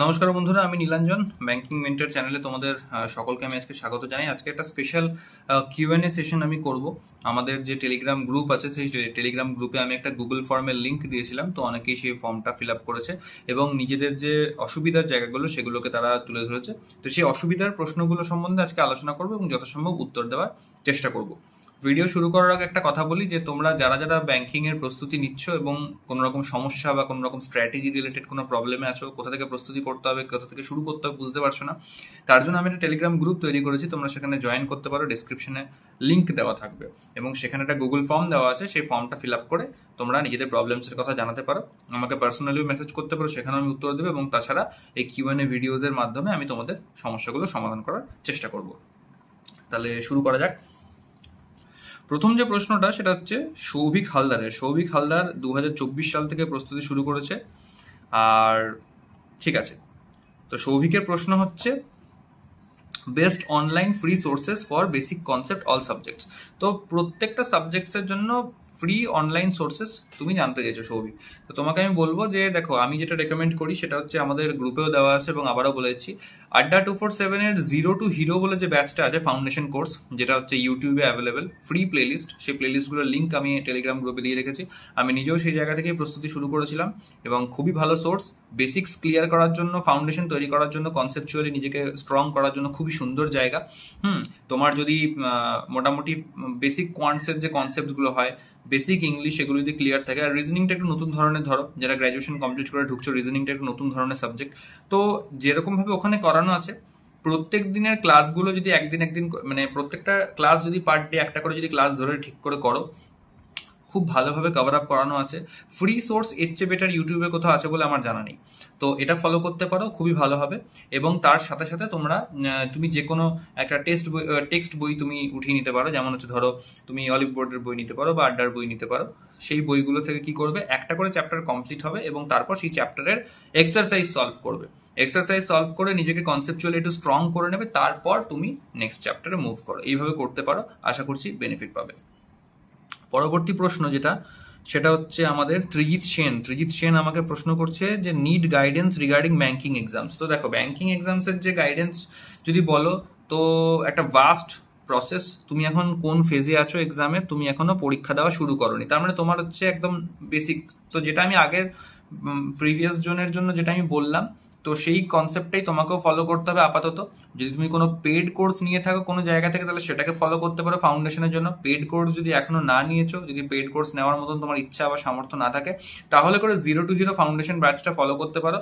নমস্কার বন্ধুরা, আমি নীলাঞ্জন। ব্যাংকিং মেন্টর চ্যানেলে তোমাদের সকলকে আমি আজকে স্বাগত জানাই। আজকে একটা স্পেশাল কিউএনএ সেশন আমি করব। আমাদের যে টেলিগ্রাম গ্রুপ আছে, সেই টেলিগ্রাম গ্রুপে আমি একটা গুগল ফর্মের লিঙ্ক দিয়েছিলাম, তো অনেকেই সেই ফর্মটা ফিল আপ করেছে এবং নিজেদের যে অসুবিধার জায়গাগুলো সেগুলোকে তারা তুলে ধরেছে। তো সেই অসুবিধার প্রশ্নগুলো সম্বন্ধে আজকে আলোচনা করবো এবং যথাসম্ভব উত্তর দেওয়ার চেষ্টা করব। ভিডিও শুরু করার আগে একটা কথা বলি যে তোমরা যারা যারা ব্যাংকিং এর প্রস্তুতি নিচ্ছ এবং কোনো রকম সমস্যা বা কোনো রকম স্ট্র্যাটেজি রিলেটেড কোনো প্রবলেমে আছো, কোথা থেকে প্রস্তুতি করতে হবে, কোথা থেকে শুরু করতে হবে বুঝতে পারছো না, তার জন্য আমি একটা টেলিগ্রাম গ্রুপ তৈরি করেছি। তোমরা সেখানে জয়েন করতে পারো, ডিসক্রিপশনে লিঙ্ক দেওয়া থাকবে এবং সেখানে একটা গুগল ফর্ম দেওয়া আছে। সেই ফর্মটা ফিল আপ করে তোমরা নিজেদের প্রবলেমসের কথা জানাতে পারো, আমাকে পার্সোনালিও মেসেজ করতে পারো, সেখানে আমি উত্তর দেবো এবং তাছাড়া এই কিউএনএ ভিডিওজের মাধ্যমে আমি তোমাদের সমস্যাগুলো সমাধান করার চেষ্টা করব। তাহলে শুরু করা যাক। প্রথম যে প্রশ্নটা সেটা হচ্ছে সৌভিক হালদারের। সৌভিক হালদার 2024 সাল থেকে প্রস্তুতি শুরু করেছে। আর ঠিক আছে, তো সৌভিকের প্রশ্ন হচ্ছে best online free sources for basic concept all subjects. তো প্রত্যেকটা সাবজেক্টসের জন্য ফ্রি অনলাইন সোর্সেস তুমি জানতে চাইছো সৌভিক। তো তোমাকে আমি বলবো যে দেখো, আমি যেটা রেকমেন্ড করি সেটা হচ্ছে আমাদের গ্রুপেও দেওয়া আছে এবং আবারও বলেছি, আড্ডা 247-এর জিরো টু হিরো বলে যে ব্যাচটা আছে, ফাউন্ডেশন কোর্স, যেটা হচ্ছে ইউটিউবে অ্যাভেলেবেল ফ্রি প্লেলিস্ট। সেই প্লেলিস্টগুলোর লিঙ্ক আমি টেলিগ্রাম গ্রুপে দিয়ে রেখেছি। আমি নিজেও সেই জায়গা থেকেই প্রস্তুতি শুরু করেছিলাম এবং খুবই ভালো সোর্স। বেসিক্স ক্লিয়ার করার জন্য, ফাউন্ডেশন তৈরি করার জন্য, কনসেপচুয়ালি নিজেকে স্ট্রং করার জন্য খুবই সুন্দর জায়গা। তোমার যদি মোটামুটি বেসিক কোয়ান্টসের যে কনসেপ্টগুলো হয়, বেসিক ইংলিশ, এগুলো যদি ক্লিয়ার থাকে, আর রিজনিংটা একটু নতুন ধরনের ধরো, যারা গ্র্যাজুয়েশন কমপ্লিট করে ঢুকছো, রিজনিংটা একটু নতুন ধরনের সাবজেক্ট। তো যেরকমভাবে ওখানে করানো আছে, প্রত্যেক দিনের ক্লাসগুলো যদি একদিন একদিন মানে প্রত্যেকটা ক্লাস যদি পার ডে একটা করে যদি ক্লাস ধরে ঠিক করে করো, খুব ভালোভাবে কভার আপ করানো আছে। ফ্রি সোর্স এর চেয়ে বেটার ইউটিউবে কোথাও আছে বলে আমার জানা নেই। তো এটা ফলো করতে পারো, খুবই ভালো হবে। এবং তার সাথে সাথে তোমরা তুমি যে কোনো একটা টেক্সট বই তুমি উঠিয়ে নিতে পারো। যেমন হচ্ছে ধরো, তুমি অলিভ বোর্ডের বই নিতে পারো বা আড্ডার বই নিতে পারো। সেই বইগুলো থেকে কি করবে, একটা করে চ্যাপ্টার কমপ্লিট হবে এবং তারপর সেই চ্যাপ্টারের এক্সারসাইজ সলভ করবে। এক্সারসাইজ সলভ করে নিজেকে কনসেপচুয়ালি একটু স্ট্রং করে নেবে, তারপর তুমি নেক্সট চ্যাপ্টারে মুভ করো। এইভাবে করতে পারো, আশা করছি বেনিফিট পাবে। পরবর্তী প্রশ্ন যেটা, সেটা হচ্ছে আমাদের ত্রিজিৎ সেন। ত্রিজিৎ সেন আমাকে প্রশ্ন করছে যে need guidance regarding banking exams. তো দেখো, ব্যাংকিং এক্সামসের যে গাইডেন্স যদি বলো, তো একটা ভাস্ট প্রসেস। তুমি এখন কোন ফেজে আছো এক্সামে, তুমি এখনো পরীক্ষা দেওয়া শুরু করোনি, তার মানে তোমার হচ্ছে একদম বেসিক। তো যেটা আমি আগের প্রিভিয়াস জনের জন্য যেটা আমি বললাম, তো সেই কনসেপ্টটাই তোমাকেও ফলো করতে হবে আপাতত। যদি তুমি কোনো পেড কোর্স নিয়ে থাকো কোনো জায়গা থেকে, তাহলে সেটাকে ফলো করতে পারো ফাউন্ডেশনের জন্য। পেড কোর্স যদি এখনো না নিয়েছো, যদি পেড কোর্স নেওয়ার মতন তোমার ইচ্ছা বা সামর্থ্য না থাকে, তাহলে করে জিরো টু হিরো ফাউন্ডেশন ব্যাচটা ফলো করতে পারো।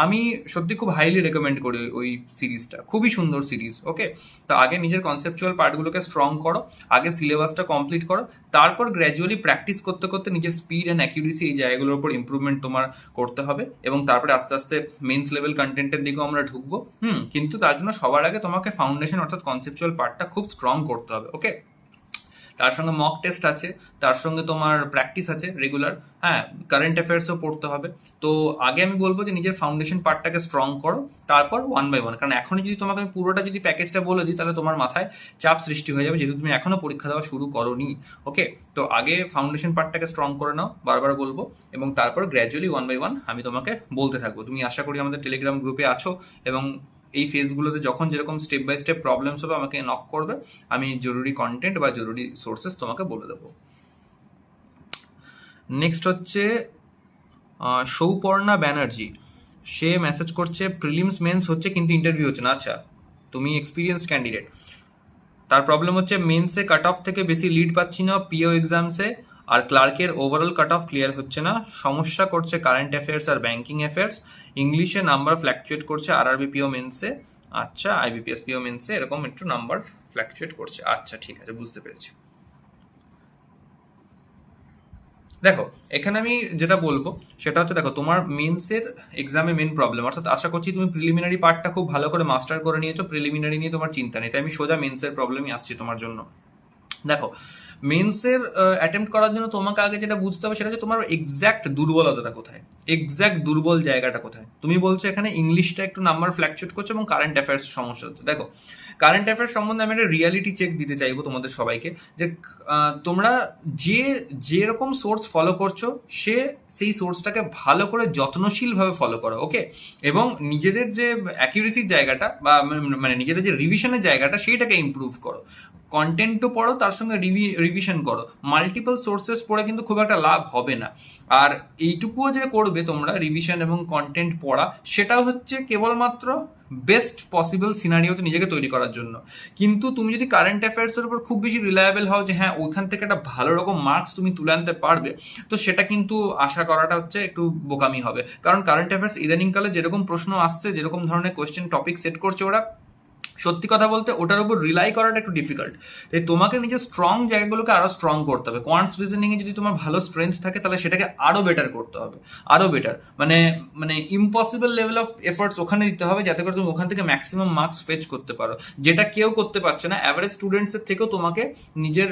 আমি সত্যি খুব হাইলি রেকমেন্ড করি ওই সিরিজটা, খুবই সুন্দর সিরিজ। ওকে, তো আগে নিজের কনসেপচুয়াল পার্টগুলোকে স্ট্রং করো, আগে সিলেবাসটা কমপ্লিট করো, তারপর গ্র্যাজুয়ালি প্র্যাকটিস করতে করতে নিজের স্পিড অ্যান্ড অ্যাকিউরেসি এই জায়গাগুলোর উপর ইম্প্রুভমেন্ট তোমার করতে হবে এবং তারপরে আস্তে আস্তে মেন্স লেভেল কন্টেন্টের দিকেও আমরা ঢুকবো। কিন্তু তার জন্য সবার আগে তোমাকে ফাউন্ডেশন অর্থাৎ কনসেপচুয়াল পার্টটা খুব স্ট্রং করতে হবে। ওকে, তার সঙ্গে মক টেস্ট আছে, তার সঙ্গে তোমার প্র্যাকটিস আছে রেগুলার। হ্যাঁ, কারেন্ট অ্যাফেয়ার্সও পড়তে হবে। তো আগে আমি বলবো যে নিজের ফাউন্ডেশন পার্টটাকে স্ট্রং করো, তারপর ওয়ান বাই ওয়ান। কারণ এখনই যদি তোমাকে আমি পুরোটা যদি প্যাকেজটা বলে দিই, তাহলে তোমার মাথায় চাপ সৃষ্টি হয়ে যাবে, যেহেতু তুমি এখনো পরীক্ষা দেওয়া শুরু করোনি। ওকে, তো আগে ফাউন্ডেশন পার্টটাকে স্ট্রং করে নাও, বারবার বলবো, এবং তারপর গ্র্যাজুয়ালি ওয়ান বাই ওয়ান আমি তোমাকে বলতে থাকবো। তুমি আশা করি আমাদের টেলিগ্রাম গ্রুপে আছো এবং এই ফেজগুলোতে যখন যেরকম স্টেপ বাই স্টেপ প্রবলেমস হবে আমাকে নক করবে, আমি জরুরি কন্টেন্ট বা জরুরি সোর্সেস তোমাকে বলে দেবো। নেক্সট হচ্ছে সৌপর্ণা ব্যানার্জি। সে মেসেজ করছে প্রিলিমস মেন্স হচ্ছে কিন্তু ইন্টারভিউ হচ্ছে না। আচ্ছা, তুমি এক্সপিরিয়েন্স ক্যান্ডিডেট। তার প্রবলেম হচ্ছে মেন্সে কাট অফ থেকে বেশি লিড পাচ্ছি না পিও এক্সামসে, আর ক্লার্কের ওভারঅল কাট অফ ক্লিয়ার হচ্ছে না। সমস্যা করছে কারেন্ট অ্যাফেয়ার্স আর ব্যাংকিং অ্যাফেয়ার্স। ইংলিশে নাম্বার ফ্ল্যাকচুয়েট করছে আরআরবি পিও মেন্সে। আচ্ছা, আইবিপিএস পিও মেন্সে এরকম একটু নাম্বার ফ্ল্যাকচুয়েট করছে। আচ্ছা, ঠিক আছে, বুঝতে পেরেছি। দেখো, এখানে আমি যেটা বলবো সেটা হচ্ছে, দেখো তোমার মেন্সের এক্সামে মেন প্রবলেম, অর্থাৎ আশা করছি তুমি প্রিলিমিনারি পার্টটা খুব ভালো করে মাস্টার করে নিয়েছো, প্রিলিমিনারি নিয়ে তোমার চিন্তা নেই। তাই আমি সোজা মেন্সের প্রবলেমই আসছি তোমার জন্য। দেখো, মেন্সের অ্যাটেম্প্ট করার জন্য তোমাকে আগে যেটা বুঝতে হবে সেটা হচ্ছে তোমার এক্স্যাক্ট দুর্বলতাটা কোথায়, এক্স্যাক্ট দুর্বল জায়গাটা কোথায়। তুমি বলছো এখানে ইংলিশটা একটু নাম্বার ফ্ল্যাকচুয়েট করছে এবং কারেন্ট অ্যাফেয়ার্স সমস্যা হচ্ছে। দেখো, কারেন্ট অ্যাফেয়ার্স সম্বন্ধে আমি একটা রিয়ালিটি চেক দিতে চাইবো তোমাদের সবাইকে, যে তোমরা যেরকম সোর্স ফলো করছো সেই সোর্সটাকে ভালো করে যত্নশীলভাবে ফলো করো, ওকে? এবং নিজেদের যে অ্যাকিউরেসির জায়গাটা বা মানে নিজেদের যে রিভিশনের জায়গাটা সেইটাকে ইমপ্রুভ করো। কন্টেন্টও পড়ো, তার সঙ্গে রিভিশন করো। মাল্টিপল সোর্সেস পড়ে কিন্তু খুব একটা লাভ হবে না। আর এইটুকুও যে করবে তোমরা রিভিশন এবং কন্টেন্ট পড়া, সেটাও হচ্ছে কেবলমাত্র বেস্ট পসিবল সিনারিওতে নিজেকে তৈরি করার জন্য। কিন্তু তুমি যদি কারেন্ট অ্যাফেয়ার্সের উপর খুব বেশি রিলায়েবল হও যে হ্যাঁ ওইখান থেকে একটা ভালো রকম মার্কস তুমি তুলে আনতে পারবে, তো সেটা কিন্তু আশা করাটা হচ্ছে একটু বোকামি হবে। কারণ কারেন্ট অ্যাফেয়ার্স ইদানিংকালে যেরকম প্রশ্ন আসছে, যেরকম ধরনের কোয়েশ্চেন টপিক সেট করছে ওরা, সত্যি কথা বলতে ওটার উপর রিলাই করাটা একটু ডিফিকাল্ট। তাই তোমাকে নিজের স্ট্রং জায়গাগুলোকে আরো স্ট্রং করতে হবে। কোয়ান্টস রিজনিং এ যদি তোমার ভালো স্ট্রেংথ থাকে, তাহলে সেটাকে আরো বেটার করতে হবে, আরো বেটার, মানে মানে ইম্পসিবল লেভেল অফ এফোর্টস ওখানে দিতে হবে, যাতে করে তুমি ওখান থেকে ম্যাক্সিমাম মার্কস ফেচ করতে পারো, যেটা কেউ করতে পারছে না। অ্যাভারেজ স্টুডেন্টসের থেকেও তোমাকে নিজের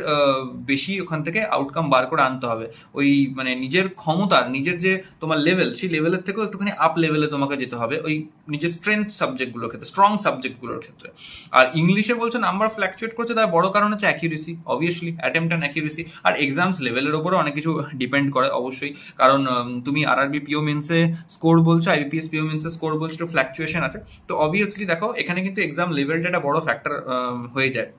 বেশি ওখান থেকে আউটকাম বার করে আনতে হবে। ওই মানে নিজের ক্ষমতার, নিজের যে তোমার লেভেল, সেই লেভেলের থেকেও একটুখানি আপ লেভেলে তোমাকে যেতে হবে, ওই নিজের স্ট্রেংথ সাবজেক্টগুলোর ক্ষেত্রে, স্ট্রং সাবজেক্টগুলোর ক্ষেত্রে। আর ইংলিশে বলছো নাম্বার ফ্ল্যাকচুয়েট করছে, তার বড় কারণ হচ্ছে accuracy, obviously attempt and accuracy. আর এক্সামস লেভেলের উপরও অনেক কিছু ডিপেন্ড করে অবশ্যই, কারণ তুমি আরআরবি পিও মেন্সে স্কোর বলছো, আইবিপিএস পিও মেন্সে স্কোর বলছো, একটু ফ্ল্যাকচুয়েশন আছে। তো অবভিয়াসলি দেখো এখানে কিন্তু এক্সাম লেভেলটা একটা বড় ফ্যাক্টর হয়ে যায়।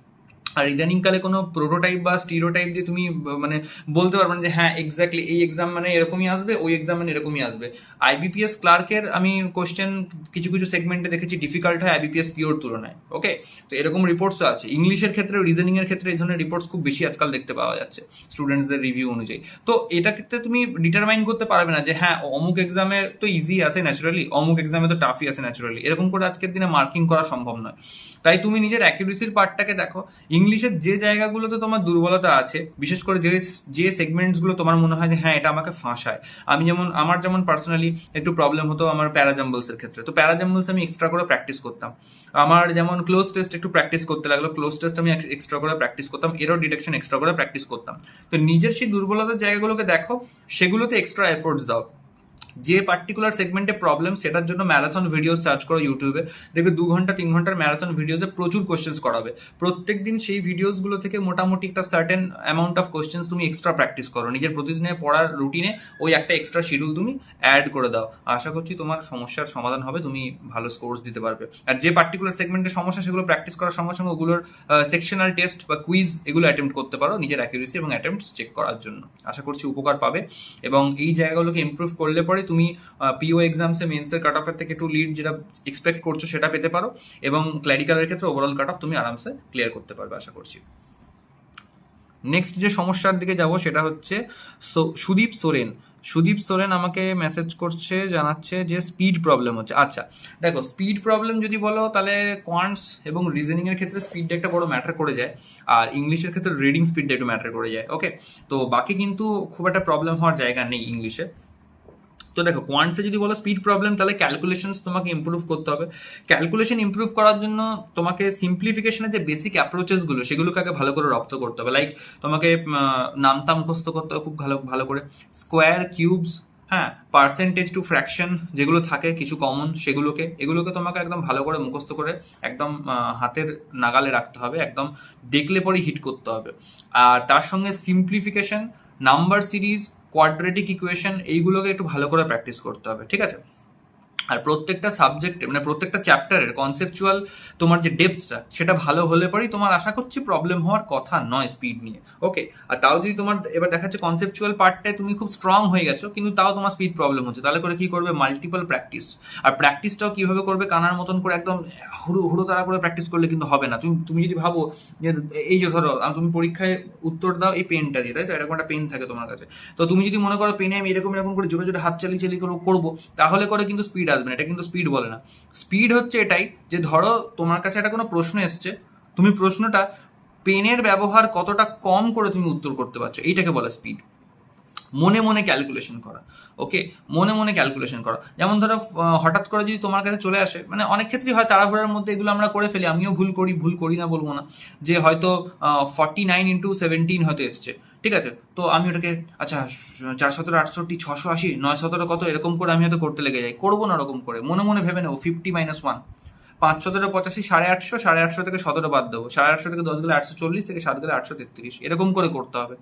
আর ইদানিংকালে কোনো প্রোটোটাইপ বা স্টিরিওটাইপ দিয়ে তুমি মানে বলতে পারবে না যে হ্যাঁ এক্স্যাক্টলি এই এক্সাম মানে এরকমই আসবে, ওই এক্সাম মানে এরকমই আসবে। আইবিপিএস ক্লার্কের আমি কোশ্চেন কিছু কিছু সেগমেন্টে দেখেছি ডিফিকাল্ট হয় আইবিপিএস পিওর তুলনায়, ওকে? তো এরকম রিপোর্টসও আছে। ইংলিশের ক্ষেত্রে, রিজনিং এর ক্ষেত্রে এই ধরনের রিপোর্টস খুব বেশি আজকাল দেখতে পাওয়া যাচ্ছে স্টুডেন্টসদের রিভিউ অনুযায়ী। তো এটা ক্ষেত্রে তুমি ডিটারমাইন করতে পারবে না যে হ্যাঁ অমুক এক্সামে তো ইজি আসে ন্যাচুরালি, অমুক এক্সামে তো টাফই আসে ন্যাচুরালি, এরকম করে আজকের দিনে মার্কিং করা সম্ভব নয়। তাই তুমি নিজের অ্যাকিউরেসির পার্টটাকে দেখো। ইংলিশের যে জায়গাগুলোতে তোমার দুর্বলতা আছে, বিশেষ করে যে সেগমেন্টসগুলো তোমার মনে হয় যে হ্যাঁ এটা আমাকে ফাঁসায়, আমার যেমন পার্সোনালি একটু প্রবলেম হতো আমার প্যারাজাম্বলসের ক্ষেত্রে, তো প্যারাজাম্বলস আমি এক্সট্রা করে প্র্যাকটিস করতাম। আমার যেমন ক্লোজ টেস্ট একটু প্র্যাকটিস করতে লাগলো, ক্লোজ টেস্ট আমি এক্সট্রা করে প্র্যাকটিস করতাম, এরর ডিটেকশন এক্সট্রা করে প্র্যাকটিস করতাম। তো নিজের সেই দুর্বলতার জায়গাগুলোকে দেখো, সেগুলোতে এক্সট্রা এফোর্টস দাও। যে পার্টিকুলার সেগমেন্টে প্রবলেম, সেটার জন্য ম্যারাথন ভিডিও সার্চ করো ইউটিউবে, দেখবে 2 ঘন্টা 3 ঘন্টার ম্যারাথন ভিডিওসে প্রচুর কোশ্চেন্স করাবে। প্রত্যেক দিন সেই ভিডিওসগুলো থেকে মোটামুটি একটা সার্টেন অ্যামাউন্ট অফ কোশ্চেন্স তুমি এক্সট্রা প্র্যাকটিস করো, নিজের প্রতিদিনের পড়ার রুটিনে ওই একটা এক্সট্রা শিডিউল তুমি অ্যাড করে দাও। আশা করছি তোমার সমস্যার সমাধান হবে, তুমি ভালো স্কোর্স দিতে পারবে। আর যে পার্টিকুলার সেগমেন্টের সমস্যা, সেগুলো প্র্যাকটিস করার সঙ্গে সঙ্গে ওগুলোর সেকশনাল টেস্ট বা কুইজ এগুলো অ্যাটেম্প্ট করতে পারো নিজের অ্যাকিউরেসি এবং অ্যাটেম্পটস চেক করার জন্য। আশা করছি উপকার পাবে, এবং এই জায়গাগুলোকে ইমপ্রুভ করলে পরে তুমি পিও এক্সামসে মেন্সের কাট অফের থেকে একটু লিড যেটা এক্সপেক্ট করছো সেটা পেতে পারো, এবং ক্ল্যারিক্যালের ক্ষেত্রে ওভারঅল কাট অফ তুমি আরামসে ক্লিয়ার করতে পারবে আশা করছি। নেক্সট যে সমস্যার দিকে যাব সেটা হচ্ছে সুদীপ সোরেন আমাকে মেসেজ করছে, জানাচ্ছে যে স্পিড প্রবলেম হচ্ছে। আচ্ছা দেখো, স্পিড প্রবলেম যদি বলো তাহলে কোয়ান্টস এবং রিজনিং এর ক্ষেত্রে স্পিডটা একটা বড় ম্যাটার করে যায়, আর ইংলিশের ক্ষেত্রে রিডিং স্পিডটা একটু ম্যাটার করে যায়, ওকে? তো বাকি কিন্তু খুব একটা প্রবলেম হওয়ার জায়গা নেই ইংলিশে। তো দেখো, কোয়ান্টসে যদি বলো স্পিড প্রবলেম, তাহলে ক্যালকুলেশনস তোমাকে ইমপ্রুভ করতে হবে। ক্যালকুলেশন ইমপ্রুভ করার জন্য তোমাকে সিম্পলিফিকেশনের যে বেসিক অ্যাপ্রোচেসগুলো, সেগুলোকে আগে ভালো করে রপ্ত করতে হবে। লাইক তোমাকে নামতা মুখস্থ করতে হবে খুব ভালো করে, স্কোয়ার, কিউবস, হ্যাঁ, পার্সেন্টেজ টু ফ্র্যাকশন যেগুলো থাকে কিছু কমন, এগুলোকে তোমাকে একদম ভালো করে মুখস্থ করে একদম হাতের নাগালে রাখতে হবে, একদম দেখলে পরে হিট করতে হবে। আর তার সঙ্গে simplification, number series, quadratic equation, এইগুলোকে একটু ভালো করে প্র্যাকটিস করতে হবে, ঠিক আছে? আর প্রত্যেকটা সাবজেক্টে মানে প্রত্যেকটা চ্যাপ্টারের কনসেপচুয়াল তোমার যে ডেপথটা, সেটা ভালো হলে পরেই তোমার আশা করছি প্রবলেম হওয়ার কথা নয় স্পিড নিয়ে, ওকে? আর তাও যদি তোমার এবার দেখা যাচ্ছে কনসেপচুয়াল পার্টটায় তুমি খুব স্ট্রং হয়ে গেছো, কিন্তু তাও তোমার স্পিড প্রবলেম হচ্ছে, তাহলে করে কি করবে? Multiple practice. আর প্র্যাকটিসটাও কিভাবে করবে? কানার মতন করে একদম হুড়ো তাড়া করে প্র্যাকটিস করলে কিন্তু হবে না। তুমি যদি ভাবো যে এই যে ধরো তুমি পরীক্ষায় উত্তর দাও এই পেনটা দিয়ে, তাই তো? এরকম একটা পেন থাকে তোমার কাছে, তো তুমি যদি মনে করো পেনে আমি এরকম করে জোরে জোরে হাত চালিয়ে করবো, তাহলে করে কিন্তু স্পিড আসবে না। এটা কিন্তু স্পিড বলে না। স্পিড হচ্ছে এটাই যে ধরো তোমার কাছে একটা কোনো প্রশ্ন এসছে, তুমি প্রশ্নটা পেনের ব্যবহার কতটা কম করে তুমি উত্তর করতে পারছো, এইটাকে বলে স্পিড। মনে মনে ক্যালকুলেশন করা, ওকে? মনে মনে ক্যালকুলেশন করা। যেমন ধরো হঠাৎ করে যদি তোমার কাছে চলে আসে, মানে অনেক ক্ষেত্রেই হয় তাড়াহুড়ার মধ্যে এগুলো আমরা করে ফেলি, আমিও ভুল করি না বলবো না, যে হয়তো 49 × 17 হয়তো এসছে, ঠিক আছে? তো আমি ওটাকে আচ্ছা 4×17 = 68, 680, 9×17 কত, এরকম করে আমি হয়তো করতে লেগে যাই। করবো না ওরকম করে, মনে মনে ভেবে নেবো 50 - 1, 5 17 85 850, 850 থেকে 17 বাদ দেবো, 850 থেকে 10 গেলে 840, থেকে 7 গেলে 833, এরকম করে করতে হবে।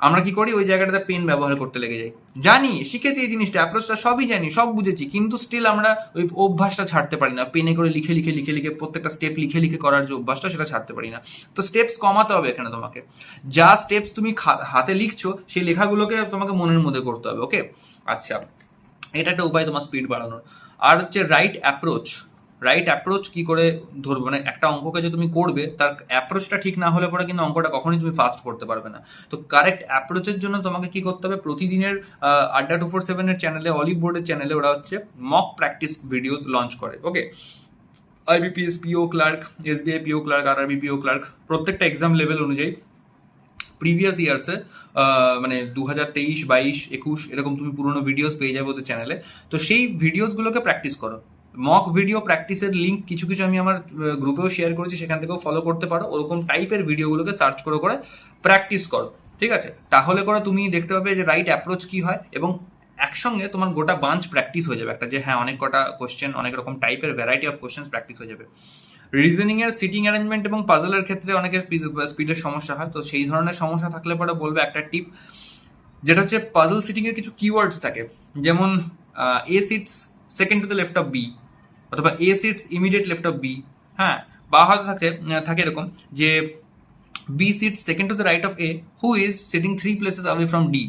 আমরা কি করি, ওই জায়গাটাতে পেন ব্যবহার করতে লেগে যাই। জানি, শিখেছি এই জিনিসটা, অ্যাপ্রোচটা সবই জানি, সব বুঝেছি, কিন্তু স্টিল আমরা ওই অভ্যাসটা ছাড়তে পারি না। পেনে করে লিখে লিখে লিখে লিখে প্রত্যেকটা স্টেপ লিখে লিখে করার যে অভ্যাসটা, সেটা ছাড়তে পারি না। তো স্টেপস কমাতে হবে এখানে তোমাকে। যা স্টেপস তুমি হাতে লিখছো, সেই লেখাগুলোকে তোমাকে মনের মধ্যে করতে হবে। ওকে, আচ্ছা, এটা একটা উপায় তোমার স্পিড বাড়ানোর। আর হচ্ছে রাইট অ্যাপ্রোচ। রাইট অ্যাপ্রোচ কি করে ধরবো, মানে একটা অঙ্ককে যে তুমি করবে, তার অ্যাপ্রোচটা ঠিক না হলে পরে কিন্তু অঙ্কটা কখনোই তুমি ফাস্ট করতে পারবে না। তো কারেক্ট অ্যাপ্রোচের জন্য তোমাকে কি করতে হবে, প্রতিদিনের আড্ডা 247 চ্যানেলে, অলিভ বোর্ডের চ্যানেলে ওরা হচ্ছে মক প্র্যাকটিস ভিডিওস লঞ্চ করে। Okay, IBPS PO clerk, SBI PO clerk, RRB PO clerk, প্রত্যেকটা এক্সাম লেভেল অনুযায়ী প্রিভিয়াস ইয়ার্সে মানে 2023, 22, 21 এরকম তুমি পুরোনো ভিডিওস পেয়ে যাবে ওদের চ্যানেলে। তো সেই ভিডিওসগুলোকে প্র্যাকটিস করো। মক ভিডিও প্র্যাকটিসের লিঙ্ক কিছু কিছু আমি আমার গ্রুপেও শেয়ার করেছি, সেখান থেকেও ফলো করতে পারো। ওরকম টাইপের ভিডিওগুলোকে সার্চ করে করে প্র্যাকটিস করো, ঠিক আছে? তাহলে করে তুমি দেখতে পাবে যে রাইট অ্যাপ্রোচ কি হয়, এবং একসঙ্গে তোমার গোটা বাঞ্চ প্র্যাকটিস হয়ে যাবে একটা, যে হ্যাঁ অনেক কটা কোশ্চেন, অনেক রকম টাইপের ভ্যারাইটি অফ কোশ্চেন প্র্যাকটিস হয়ে যাবে। রিজনিং এর সিটিং অ্যারেঞ্জমেন্ট এবং পাজলের ক্ষেত্রে অনেকের স্পিডের সমস্যা হয়। তো সেই ধরনের সমস্যা থাকলে পরে বলবে একটা টিপ, যেটা হচ্ছে পাজল সিটিং এর কিছু কিওয়ার্ডস থাকে, যেমন A sits second to the left of B, অথবা A sits immediate left of B. হ্যাঁ, বা হয়তো থাকে এরকম যে B sits second to the right of A, who is sitting 3 places away from D.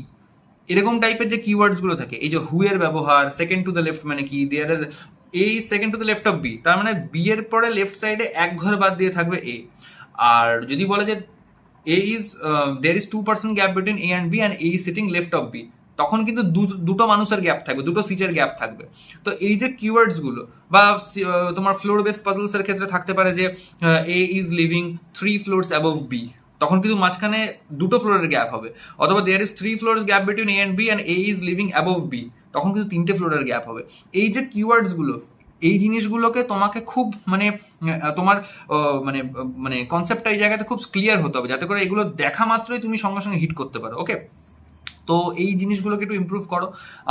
এরকম টাইপের যে কিওয়ার্ডস গুলো থাকে, এই যে হু এর ব্যবহার, সেকেন্ড টু দ্য লেফট মানে কি, there is a is second to the left of B, তার মানে বি এর পরে লেফট সাইডে এক ঘর বাদ দিয়ে থাকবে এ। আর যদি বলে যে A is there is 2% gap between A and B and A is sitting left of B, তখন কিন্তু দুটো মানুষের গ্যাপ থাকবে, দুটো সিটের গ্যাপ থাকবে। তো এই যে কিওয়ার্ডস গুলো, বা তোমার ফ্লোর বেসড পাজলস এর ক্ষেত্রে থাকতে পারে যে A is living 3 floors above B, তখন কিন্তু মাঝখানে দুটো ফ্লোরের গ্যাপ হবে। অথবা there is 3 floors gap between A and B and A is living above B, তখন কিন্তু 3টে ফ্লোরের গ্যাপ হবে। এই যে কিওয়ার্ডস গুলো, এই জিনিসগুলোকে তোমাকে খুব মানে তোমার মানে মানে কনসেপ্টটা এই জায়গাতে খুব ক্লিয়ার হতে হবে, যাতে করে এগুলো দেখা মাত্রই তুমি সঙ্গে সঙ্গে হিট করতে পারো। ওকে, তো এই জিনিসগুলোকে একটু ইমপ্রুভ করো।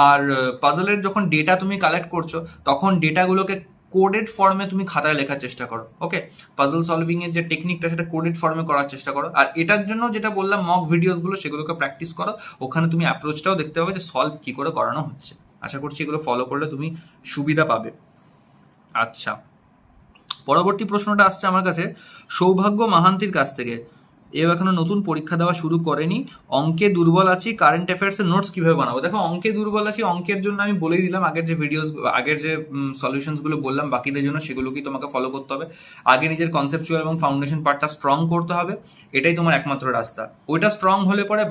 আর পাজলের যখন ডেটা তুমি কালেক্ট করছো, তখন ডেটাগুলোকে কোডেড ফর্মে তুমি খাতায় লেখার চেষ্টা করো। ওকে, পাজল সলভিং এর যে টেকনিকটা, সেটা কোডেড ফর্মে করার চেষ্টা করো। আর এটার জন্য যেটা বললাম, মক ভিডিওসগুলো, সেগুলোকে প্র্যাকটিস করো। ওখানে তুমি অ্যাপ্রোচটাও দেখতে পাবে যে সলভ কি করে করানো হচ্ছে। আশা করছি এগুলো ফলো করলে তুমি সুবিধা পাবে। আচ্ছা, পরবর্তী প্রশ্নটা আসছে আমার কাছে সৌভাগ্য মাহান্তির কাছ থেকে। এও এখনো নতুন পরীক্ষা দেওয়া শুরু করেনি, অঙ্কে দুর্বল আছি, কারেন্ট অ্যাফেয়ার্স এর নোটস কিভাবে বানাবো? দেখো, অঙ্কে দুর্বল আছি, অঙ্কের জন্য আমি বলেই দিলাম আগের যে ভিডিওস, আগের যে সলিউশনস গুলো বললাম বাকিদের জন্য, সেগুলোকেই তোমাকে ফলো করতে হবে। আগে নিজের কনসেপচুয়াল এবং ফাউন্ডেশন পার্টটা স্ট্রং করতে হবে, এটাই তোমার একমাত্র রাস্তা। ওইটা স্ট্রং হলে পরে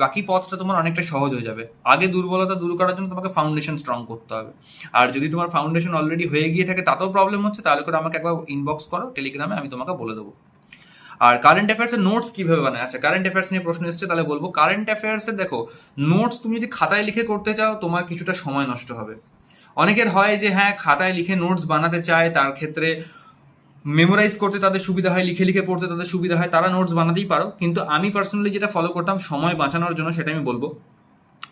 বাকি পথটা তোমার অনেকটা সহজ হয়ে যাবে। আগে দুর্বলতা দূর করার জন্য তোমাকে ফাউন্ডেশন স্ট্রং করতে হবে। আর যদি তোমার ফাউন্ডেশন অলরেডি হয়ে গিয়ে থাকে, তাতেও প্রবলেম হচ্ছে, তাহলে করে আমাকে একবার ইনবক্স করো টেলিগ্রামে, আমি তোমাকে বলে দেবো। আর কারেন্ট অ্যাফেয়ার্স এর নোটস কিভাবে বানায়? আচ্ছা, কারেন্ট অ্যাফেয়ার্স নিয়ে প্রশ্ন এসেছে, তাহলে বলবো কারেন্ট অ্যাফেয়ার্স এর দেখো, নোটস তুমি যদি খাতায় লিখে করতে চাও, তোমার কিছুটা সময় নষ্ট হবে। অনেকের হয় যে হ্যাঁ, খাতায় লিখে নোটস বানাতে চায়, তার ক্ষেত্রে মেমোরাইজ করতে তাদের সুবিধা হয়, লিখে লিখে পড়তে তাদের সুবিধা হয়, তারা নোটস বানাতেই পারো। কিন্তু আমি পার্সোনালি যেটা ফলো করতাম সময় বাঁচানোর জন্য, সেটা আমি বলবো।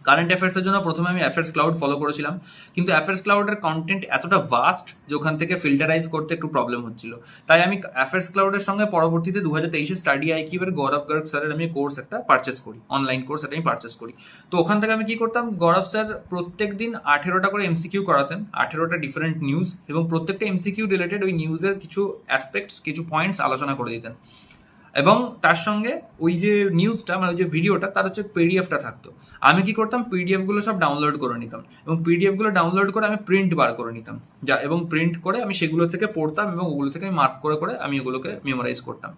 কারেন্ট অ্যাফেয়ার্সের জন্য প্রথমে আমি অ্যাফেয়ার্স ক্লাউড ফলো করেছিলাম, কিন্তু অ্যাফেয়ার্স ক্লাউডের কন্টেন্ট এতটা ভাস্ট যে ওখান থেকে ফিল্টারাইজ করতে একটু প্রবলেম হচ্ছিল। তাই আমি অ্যাফেয়ার্স ক্লাউডের সঙ্গে পরবর্তীতে 2023 স্টাডি আইকিউ এর গৌরব গার্গ স্যারের আমি কোর্স একটা পারচেস করি, অনলাইন কোর্স, এটা আমি পারচেস করি। তো ওখান থেকে আমি কি করতাম, গৌরব স্যার প্রত্যেক দিন 18টা করে এমসিকিউ করাতেন, 18টা ডিফারেন্ট নিউজ, এবং প্রত্যেকটা এমসিকিউ রিলেটেড ওই নিউজের কিছু অ্যাসপেক্টস, কিছু পয়েন্টস আলোচনা করে দিতেন। এবং তার সঙ্গে ওই যে নিউজটা, মানে ওই যে ভিডিওটা, তার হচ্ছে পিডিএফটা থাকতো। আমি কি করতাম, পিডিএফ গুলো সব ডাউনলোড করে নিতাম, এবং পিডিএফ গুলো ডাউনলোড করে আমি প্রিন্ট বার করে নিতাম, এবং প্রিন্ট করে আমি সেগুলো থেকে পড়তাম, এবং ওগুলো থেকে আমি মার্ক করে করে আমি ওগুলোকে মেমোরাইজ করতাম।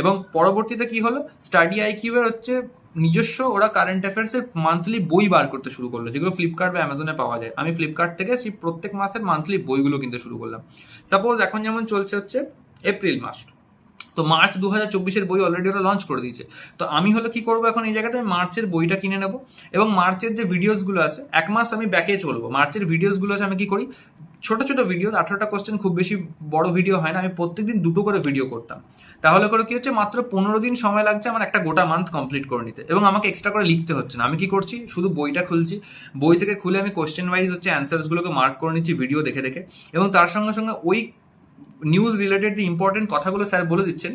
এবং পরবর্তীতে কি হলো, স্টাডি আইকিউ এর হচ্ছে নিজস্ব ওরা কারেন্ট অ্যাফেয়ার্স এর মান্থলি বই বার করতে শুরু করলো, যেগুলো ফ্লিপকার্ট বা অ্যামাজনে পাওয়া যায়। আমি ফ্লিপকার্ট থেকে সেই প্রত্যেক মাসের মান্থলি বইগুলো কিনতে শুরু করলাম। সাপোজ এখন যেমন চলছে হচ্ছে এপ্রিল মাস, তো মার্চ 2024 বই অলরেডি ওরা লঞ্চ করে দিয়েছে। তো আমি হলো কি করবো, এখন এই জায়গাতে আমি মার্চের বইটা কিনে নেবো, এবং মার্চের যে ভিডিওসগুলো আছে, এক মাস আমি ব্যাকে চলবো। মার্চের ভিডিওসগুলো আছে, আমি কি করি, ছোট ছোট ভিডিও, 18টা কোশ্চেন, খুব বেশি বড় ভিডিও হয় না, আমি প্রত্যেকদিন 2টো করে ভিডিও করতাম। তাহলে করে কি হচ্ছে, মাত্র 15 দিন সময় লাগছে আমার একটা গোটা মান্থ কমপ্লিট করে নিতে, এবং আমাকে এক্সট্রা করে লিখতে হচ্ছে না। আমি কি করছি, শুধু বইটা খুলছি, বই থেকে খুলে আমি কোশ্চেন ওয়াইজ হচ্ছে অ্যান্সার্সগুলোকে মার্ক করে নিচ্ছি ভিডিও দেখে দেখে, এবং তার সঙ্গে সঙ্গে ওই নিউজ রিলেটেড যে ইম্পর্টেন্ট কথাগুলো স্যার বলে দিচ্ছেন,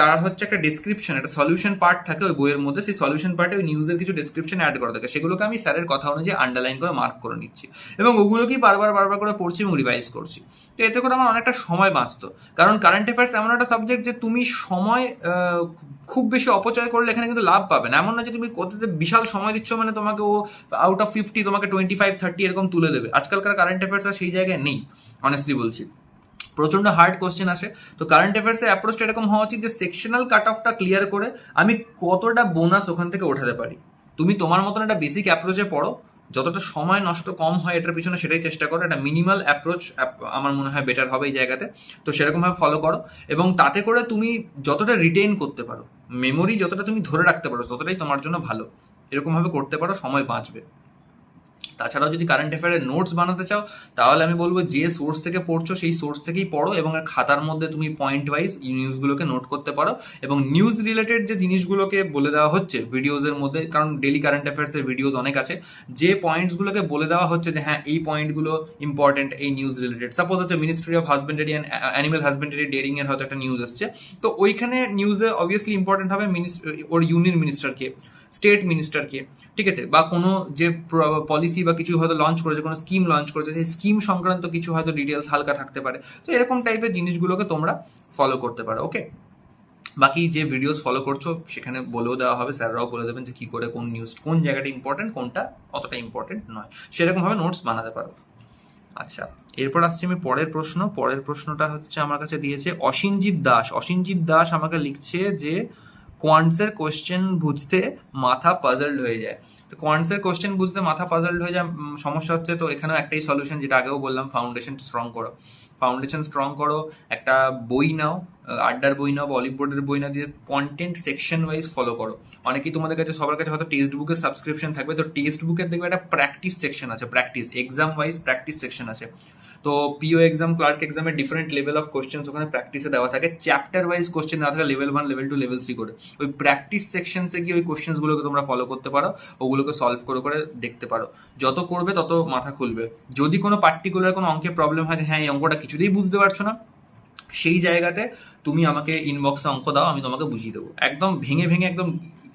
তার হচ্ছে একটা ডিসক্রিপশন, একটা সলিউশন পার্ট থাকে ওই বইয়ের মধ্যে, সেই সলিউশন পার্টে ওই নিউজের কিছু ডিসক্রিপশন অ্যাড করা থাকে, সেগুলোকে আমি স্যারের কথা অনুযায়ী আন্ডারলাইন করে মার্ক করে নিচ্ছি এবং ওগুলোকেই বারবার করে পড়ছি এবং রিভাইজ করছি। তো এতে করে আমার অনেকটা সময় বাঁচতো, কারণ কারেন্ট অ্যাফেয়ার্স এমন একটা সাবজেক্ট যে তুমি সময় খুব বেশি অপচয় করলে এখানে কিন্তু লাভ পাবে না। এমন না যে তুমি কোথাতে বিশাল সময় দিচ্ছ মানে তোমাকে ও আউট অফ 50 তোমাকে 25-30 এরকম তুলে দেবে। আজকালকার কারেন্ট অ্যাফেয়ার্স আর সেই জায়গায় নেই, অনেস্টলি বলছি। প্রচন্ড হার্ড কোশ্চেন আসে। তো কারেন্ট অ্যাফেয়ার্সের অ্যাপ্রোচটা এরকম হওয়া উচিত যে সেকশনাল কাট অফটা ক্লিয়ার করে আমি কতটা বোনাস ওখান থেকে ওঠাতে পারি। তুমি তোমার মতন একটা বেসিক অ্যাপ্রোচে পড়ো, যতটা সময় নষ্ট কম হয় এটার পিছনে সেটাই চেষ্টা করো। একটা মিনিমাল অ্যাপ্রোচ আমার মনে হয় বেটার হবে এই জায়গাতে। তো সেরকমভাবে ফলো করো এবং তাতে করে তুমি যতটা রিটেইন করতে পারো, মেমোরি যতটা তুমি ধরে রাখতে পারো, ততটাই তোমার জন্য ভালো। এরকমভাবে করতে পারো, সময় বাঁচবে। তাছাড়াও যদি কারেন্ট অ্যাফেয়ারের নোটস বানাতে চাও তাহলে আমি বলবো যে সোর্স থেকে পড়ছো সেই সোর্স থেকেই পড়ো এবং খাতার মধ্যে তুমি পয়েন্ট ওয়াইজ নিউজগুলোকে নোট করতে পারো এবং নিউজ রিলেটেড যে জিনিসগুলোকে বলে দেওয়া হচ্ছে ভিডিওজের মধ্যে, কারণ ডেলি কারেন্ট অ্যাফেয়ার্সের ভিডিওজ অনেক আছে, যে পয়েন্টসগুলোকে বলে দেওয়া হচ্ছে যে হ্যাঁ এই পয়েন্টগুলো ইম্পর্টেন্ট এই নিউজ রিলেটেড। সাপোজ হচ্ছে ministry of husbandry and animal husbandry daring এর হয়তো একটা নিউজ আসছে, তো ওইখানে নিউজে অবভিয়াসলি ইম্পর্টেন্ট হবে ওর ইউনিয়ন মিনিস্টারকে, স্টেট মিনিস্টারকে, ঠিক আছে, বা কোনো যে পলিসি বা কিছু হয়তো লঞ্চ করেছে, কোনো স্কিম লঞ্চ করেছে, সেই স্কিম সংক্রান্ত কিছু হয়তো ডিটেলস হালকা থাকতে পারে। তো এরকম টাইপের জিনিসগুলোকে তোমরা ফলো করতে পারো। ওকে, বাকি যে ভিডিওস ফলো করছো সেখানে বলেও দেওয়া হবে, স্যাররাও বলে দেবেন যে কী করে কোন নিউজ কোন জায়গাটা ইম্পর্টেন্ট, কোনটা অতটা ইম্পর্টেন্ট নয়, সেরকমভাবে নোটস বানাতে পারো। আচ্ছা, এরপর আসছি আমি পরের প্রশ্ন। পরের প্রশ্নটা হচ্ছে আমার কাছে দিয়েছে অসিনজিৎ দাস। অসিনজিৎ দাস আমাকে লিখছে যে কোয়ান্টসের কোয়েশ্চেন বুঝতে মাথা পাজলড হয়ে যায়। তো কোয়ান্টসের কোয়েশ্চেন বুঝতে মাথা পাজলড হয়ে যায়, সমস্যা হচ্ছে। তো এখানেও একটাই সলিউশন, যেটা আগেও বললাম, ফাউন্ডেশন স্ট্রং করো। ফাউন্ডেশন স্ট্রং করো, একটা বই নাও, আড্ডার বই নাও বা অলিভ বোর্ডের বই নাও, দিয়ে কন্টেন্ট সেকশন ওয়াইজ ফলো করো। অনেকেই তোমাদের কাছে সবার কাছে হয়তো টেক্সট বুকের সাবস্ক্রিপশন থাকবে, তো টেক্সট বুকের দেখবে একটা প্র্যাকটিস সেকশন আছে, practice exam wise practice section আছে। তো পিও এক্সাম, ক্লার্ক এক্সামের ডিফারেন্ট লেভেল অফ কোশ্চেন ওখানে প্র্যাকটিসে দেওয়া থাকে, চ্যাপ্টার ওয়াইজ কোশ্চেন দেওয়া থাকে, লেভেল 1, লেভেল 2, লেভেল 3 করে। ওই প্র্যাকটিস সেকশনসে গিয়ে ওই কোশ্চেন্সগুলোকে তোমরা ফলো করতে পারো, ওগুলোকে সলভ করে করে দেখতে পারো। যত করবে তত মাথা খুলবে। যদি কোনো পার্টিকুলার কোনো অঙ্কে প্রবলেম হয় যে হ্যাঁ এই অঙ্কটা কিছুতেই বুঝতে পারছো না, সেই জায়গাতে তুমি আমাকে ইনবক্সে অঙ্ক দাও, আমি তোমাকে বুঝিয়ে দেবো, একদম ভেঙে ভেঙে একদম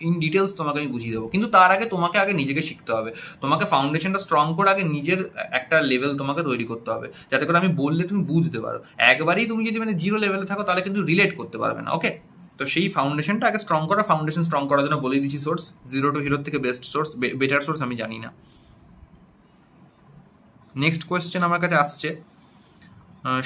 ইন ডিটেলস তোমাকে আমি বুঝিয়ে দেবো। কিন্তু তার আগে তোমাকে আগে নিজেকে শিখতে হবে, তোমাকে ফাউন্ডেশনটা স্ট্রং করে আগে নিজের একটা লেভেল তোমাকে তৈরি করতে হবে, যাতে করে আমি বললে তুমি বুঝতে পারো। একবারেই তুমি যদি মানে জিরো লেভেলে থাকো তাহলে কিন্তু রিলেট করতে পারবে না। ওকে, তো সেই ফাউন্ডেশনটা আগে স্ট্রং করা। ফাউন্ডেশন স্ট্রং করার জন্য বলে দিচ্ছি সোর্স, জিরো টু হিরোর থেকে বেস্ট সোর্স, বেটার সোর্স আমি জানি না। নেক্সট কোয়েশ্চেন আমার কাছে আসছে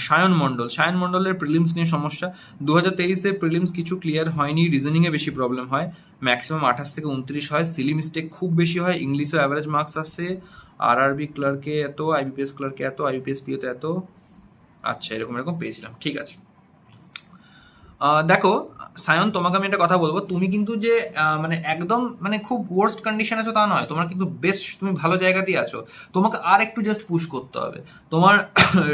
সায়ন মণ্ডল। সায়ন মণ্ডলের প্রিলিমস নিয়ে সমস্যা। 2023-এ প্রিলিমস কিছু ক্লিয়ার হয়নি, রিজনিংয়ে বেশি প্রবলেম হয়, ম্যাক্সিমাম 28 থেকে 29 হয়, সিলি মিস্টেক খুব বেশি হয়, ইংলিশও অ্যাভারেজ মার্কস আসে, আরআরবি ক্লার্কে এত, আইবিপিএস ক্লার্কে এত, আইবিপিএস পিওতে এত। আচ্ছা, এরকম এরকম পেয়েছিলাম, ঠিক আছে। দেখো সায়ন, তোমাকে আমি একটা কথা বলবো, তুমি কিন্তু যে মানে একদম মানে খুব ওয়ার্স্ট কন্ডিশন আছো তা নয়, তোমার কিন্তু বেশ তুমি ভালো জায়গাতেই আছো। তোমাকে আর একটু জাস্ট পুশ করতে হবে। তোমার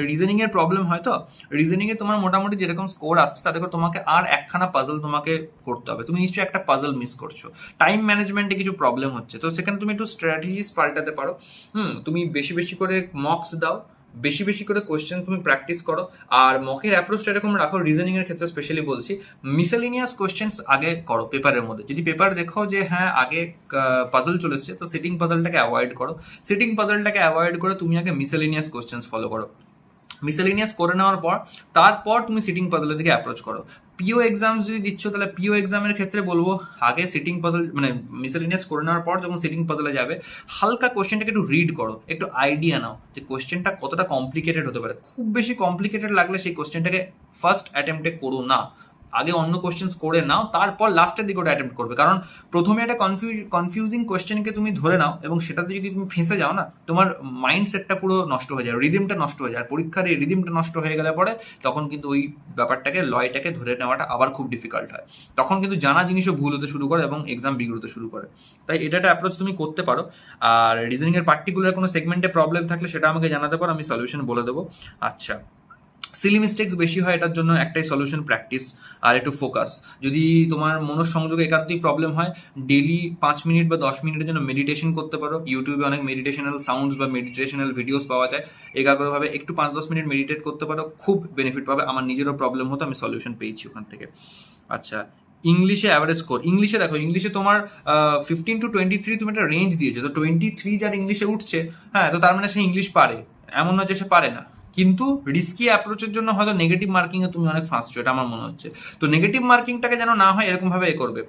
রিজনিং এর প্রবলেম হয়, তো রিজনিং এ তোমার মোটামুটি যেরকম স্কোর আসছে তাতে করে তোমাকে আর একখানা পাজল তোমাকে করতে হবে। তুমি নিশ্চয়ই একটা পাজল মিস করছো, টাইম ম্যানেজমেন্টে কিছু প্রবলেম হচ্ছে, তো সেখানে তুমি একটু স্ট্র্যাটেজিস পাল্টাতে পারো। তুমি বেশি বেশি করে মক্স দাও, বেশি বেশি করে কোয়েশ্চেন তুমি প্র্যাকটিস করো। আর মকের অ্যাপ্রোচটা এরকম রাখো, রিজনিং এর ক্ষেত্রে স্পেশালি বলছি, মিসেলিনিয়াস কোয়েশ্চেন্স আগে করো পেপারের মধ্যে। যদি পেপার দেখো যে হ্যাঁ আগে পাজল চলে এসছে, তো সিটিং পাজলটাকে অ্যাভয়েড করো। সিটিং পাজলটাকে অ্যাভয়েড করে তুমি আগে মিসেলিনিয়াস কোয়েশ্চেন্স ফলো করো। মিসেলিনিয়াস করে নেওয়ার পর তারপর তুমি সিটিং পাজলের দিকে অ্যাপ্রোচ করো। পিও এক্সাম যদি দিচ্ছ তাহলে পিও এক্সামের ক্ষেত্রে বলবো আগে সিটিং পাজল মানে মিসেলিনিয়াস করে নেওয়ার পর যখন সিটিং পাজলে যাবে, হালকা কোশ্চেনটাকে একটু রিড করো, একটু আইডিয়া নাও যে কোশ্চেনটা কতটা কমপ্লিকেটেড হতে পারে। খুব বেশি কমপ্লিকেটেড লাগলে সেই কোশ্চেনটাকে ফার্স্ট অ্যাটেম্পটে করো না, আগে অন্য কোশ্চেন্স করে নাও, তারপর লাস্টের দিকে ওটা অ্যাটেম্প্ট করবে। কারণ প্রথমে একটা কনফিউজিং কোশ্চেনকে তুমি ধরে নাও এবং সেটাতে যদি তুমি ফেঁসে যাও না, তোমার মাইন্ডসেটটা পুরো নষ্ট হয়ে যায়, রিদিমটা নষ্ট হয়ে যায়। পরীক্ষার এই রিদিমটা নষ্ট হয়ে গেলে পরে তখন কিন্তু ওই ব্যাপারটাকে লয়টাকে ধরে নেওয়াটা আবার খুব ডিফিকাল্ট হয়। তখন কিন্তু জানা জিনিসও ভুল হতে শুরু করে এবং এক্সাম বিগড়তে শুরু করে। তাই এটা একটা অ্যাপ্রোচ তুমি করতে পারো। আর রিজনিং এর পার্টিকুলার কোনো সেগমেন্টে প্রবলেম থাকলে সেটা আমাকে জানাতে পারো, আমি সলিউশন বলে দেবো। আচ্ছা, সিলি মিস্টেক্স বেশি হয়, এটার জন্য একটাই সলিউশন, প্র্যাকটিস আর একটু ফোকাস। যদি তোমার মনঃসংযোগে একান্তই প্রবলেম হয়, ডেলি 5 মিনিট বা 10 মিনিটের জন্য মেডিটেশন করতে পারো। ইউটিউবে অনেক মেডিটেশনাল সাউন্ডস বা মেডিটেশনাল ভিডিওস পাওয়া যায়, একাগ্রভাবে একটু 5-10 মিনিট মেডিটেট করতে পারো, খুব বেনিফিট পাবে। আমার নিজেরও প্রবলেম হতো, আমি সলিউশন পেয়েছি ওখান থেকে। আচ্ছা, ইংলিশে অ্যাভারেজ স্কোর। ইংলিশে দেখো, ইংলিশে তোমার 15 to 23 তুমি একটা রেঞ্জ দিয়েছো, তো 23 যার ইংলিশে উঠছে, হ্যাঁ, তো তার মানে সে ইংলিশ পারে, এমন নয় যে সে পারে না। কিন্তু রিস্কি অ্যাপ্রোচের জন্য হয়তো নেগেটিভ মার্কিংয়ে তুমি অনেক ফাঁসছো, এটা আমার মনে হচ্ছে। তো নেগেটিভ মার্কিংটাকে যেন না হয় এরকম ভাবে এ করবে।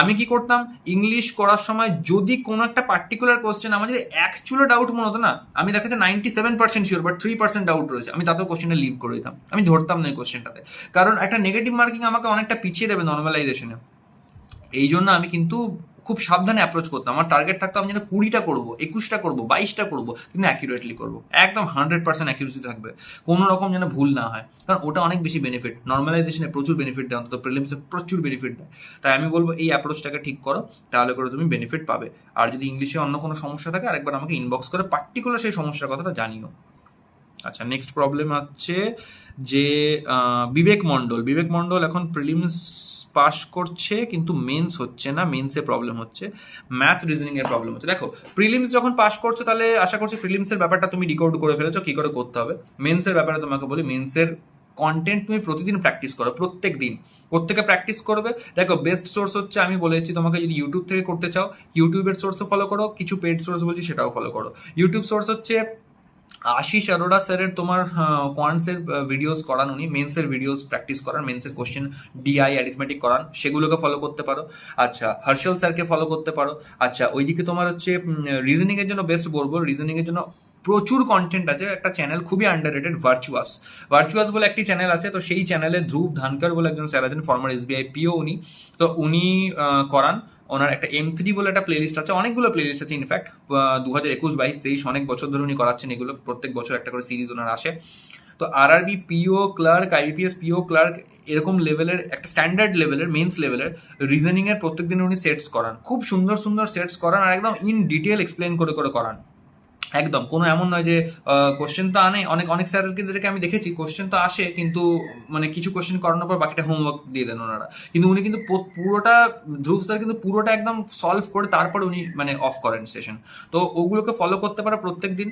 আমি কি করতাম, ইংলিশ করার সময় যদি কোনো একটা পার্টিকুলার কোশ্চেন আমার যদি অ্যাকচুয়ালি ডাউট মনে হতো না, আমি দেখাতে 97% শিওর বাট 3% ডাউট রয়েছে, আমি তাতেও কোশ্চেনটা লিভ করে দিতাম, আমি ধরতাম না এই কোশ্চেনটাতে। কারণ একটা নেগেটিভ মার্কিং আমাকে অনেকটা পিছিয়ে দেবে নর্মালাইজেশনে। এই জন্য আমি কিন্তু খুব সাবধানে অ্যাপ্রোচ করতাম। আমার টার্গেট থাকতো আমি যেন 20টা করবো, 21টা করবো, 22টা করবো, কিন্তু অ্যাকিউরেটলি করবো, একদম 100% অ্যাকিউরেসি থাকবে, কোনো রকম যেন ভুল না হয়। কারণ ওটা অনেক বেশি বেনিফিট, নর্মালাইজেশনে প্রচুর বেনিফিট দেয়, অন্তত প্রিলিমসে প্রচুর বেনিফিট দেয়। তাই আমি বলবো এই অ্যাপ্রোচটাকে ঠিক করো, তাহলে করে তুমি বেনিফিট পাবে। আর যদি ইংলিশে অন্য কোনো সমস্যা থাকে আরেকবার আমাকে ইনবক্স করে পার্টিকুলার সেই সমস্যার কথাটা জানিও। আচ্ছা, নেক্সট প্রবলেম হচ্ছে যে বিবেক মণ্ডল এখন প্রিলিমস পাস করছে কিন্তু মেন্স হচ্ছে না, মেন্সে প্রবলেম হচ্ছে, ম্যাথ রিজনিং এর প্রবলেম হচ্ছে। দেখো, প্রিলিমস যখন পাস করছো তাহলে আশা করছি প্রিলিমসের ব্যাপারটা তুমি ডিকোড করে ফেলেছো কি করে করতে হবে। মেন্সের ব্যাপারে তোমাকে বলি, মেন্সের কন্টেন্ট তুমি প্রতিদিন প্র্যাকটিস করো, প্রত্যেক দিন। প্রত্যেকে প্র্যাকটিস করবে। দেখো, বেস্ট সোর্স হচ্ছে, আমি বলেছি তোমাকে, যদি ইউটিউব থেকে করতে চাও ইউটিউবের সোর্সও ফলো করো, কিছু পেড সোর্স বলছি সেটাও ফলো করো। ইউটিউব সোর্স হচ্ছে আশিস অরোরা স্যারের তোমার কোয়ান্টসের ভিডিওস করান, উনি মেন্সের ভিডিওস প্র্যাকটিস করান, মেন্সের কোশ্চেন ডিআই অ্যারিথমেটিক করান, সেগুলোকে ফলো করতে পারো। আচ্ছা, হর্ষল স্যারকে ফলো করতে পারো। আচ্ছা, ওইদিকে তোমার হচ্ছে রিজনিং এর জন্য বেস্ট বলবো, রিজনিং এর জন্য প্রচুর কন্টেন্ট আছে, একটা চ্যানেল খুবই আন্ডাররেটেড, ভার্চুয়াস বলে একটি চ্যানেল আছে। তো সেই চ্যানেলে ধ্রুব ধানকার বলে একজন স্যার আছেন, ফর্মার এসবিআই পিও উনি। তো উনি করান, ওনার একটা M3 বলে একটা প্লেলিস্ট আছে, অনেকগুলো প্লেলিস্ট আছে ইনফ্যাক্ট, 2021, 22, 23 অনেক বছর ধরে উনি করাচ্ছেন এগুলো, প্রত্যেক বছর একটা করে সিরিজ ওনার আসে। তো RRB PO clerk, IBPS PO clerk, এরকম লেভেলের একটা স্ট্যান্ডার্ড লেভেলের, মেন্স লেভেলের রিজনিং এর প্রত্যেক দিন উনি সেটস করান, খুব সুন্দর সুন্দর সেটস করান, আর একদম ইন ডিটেল এক্সপ্লেন করে করে করান। একদম কোনো এমন নয় যে কোশ্চেন তো আনে, অনেক অনেক স্যারদেরকে আমি দেখেছি কোশ্চেন তো আসে, কিন্তু মানে কিছু কোশ্চেন করানোর পর বাকিটা হোমওয়ার্ক দিয়ে দেন ওনারা, কিন্তু উনি কিন্তু পুরোটা, ধ্রুব স্যার কিন্তু পুরোটা একদম সলভ করে তারপরে উনি মানে অফ করেন সেশন। তো ওগুলোকে ফলো করতে পারো প্রত্যেক দিন,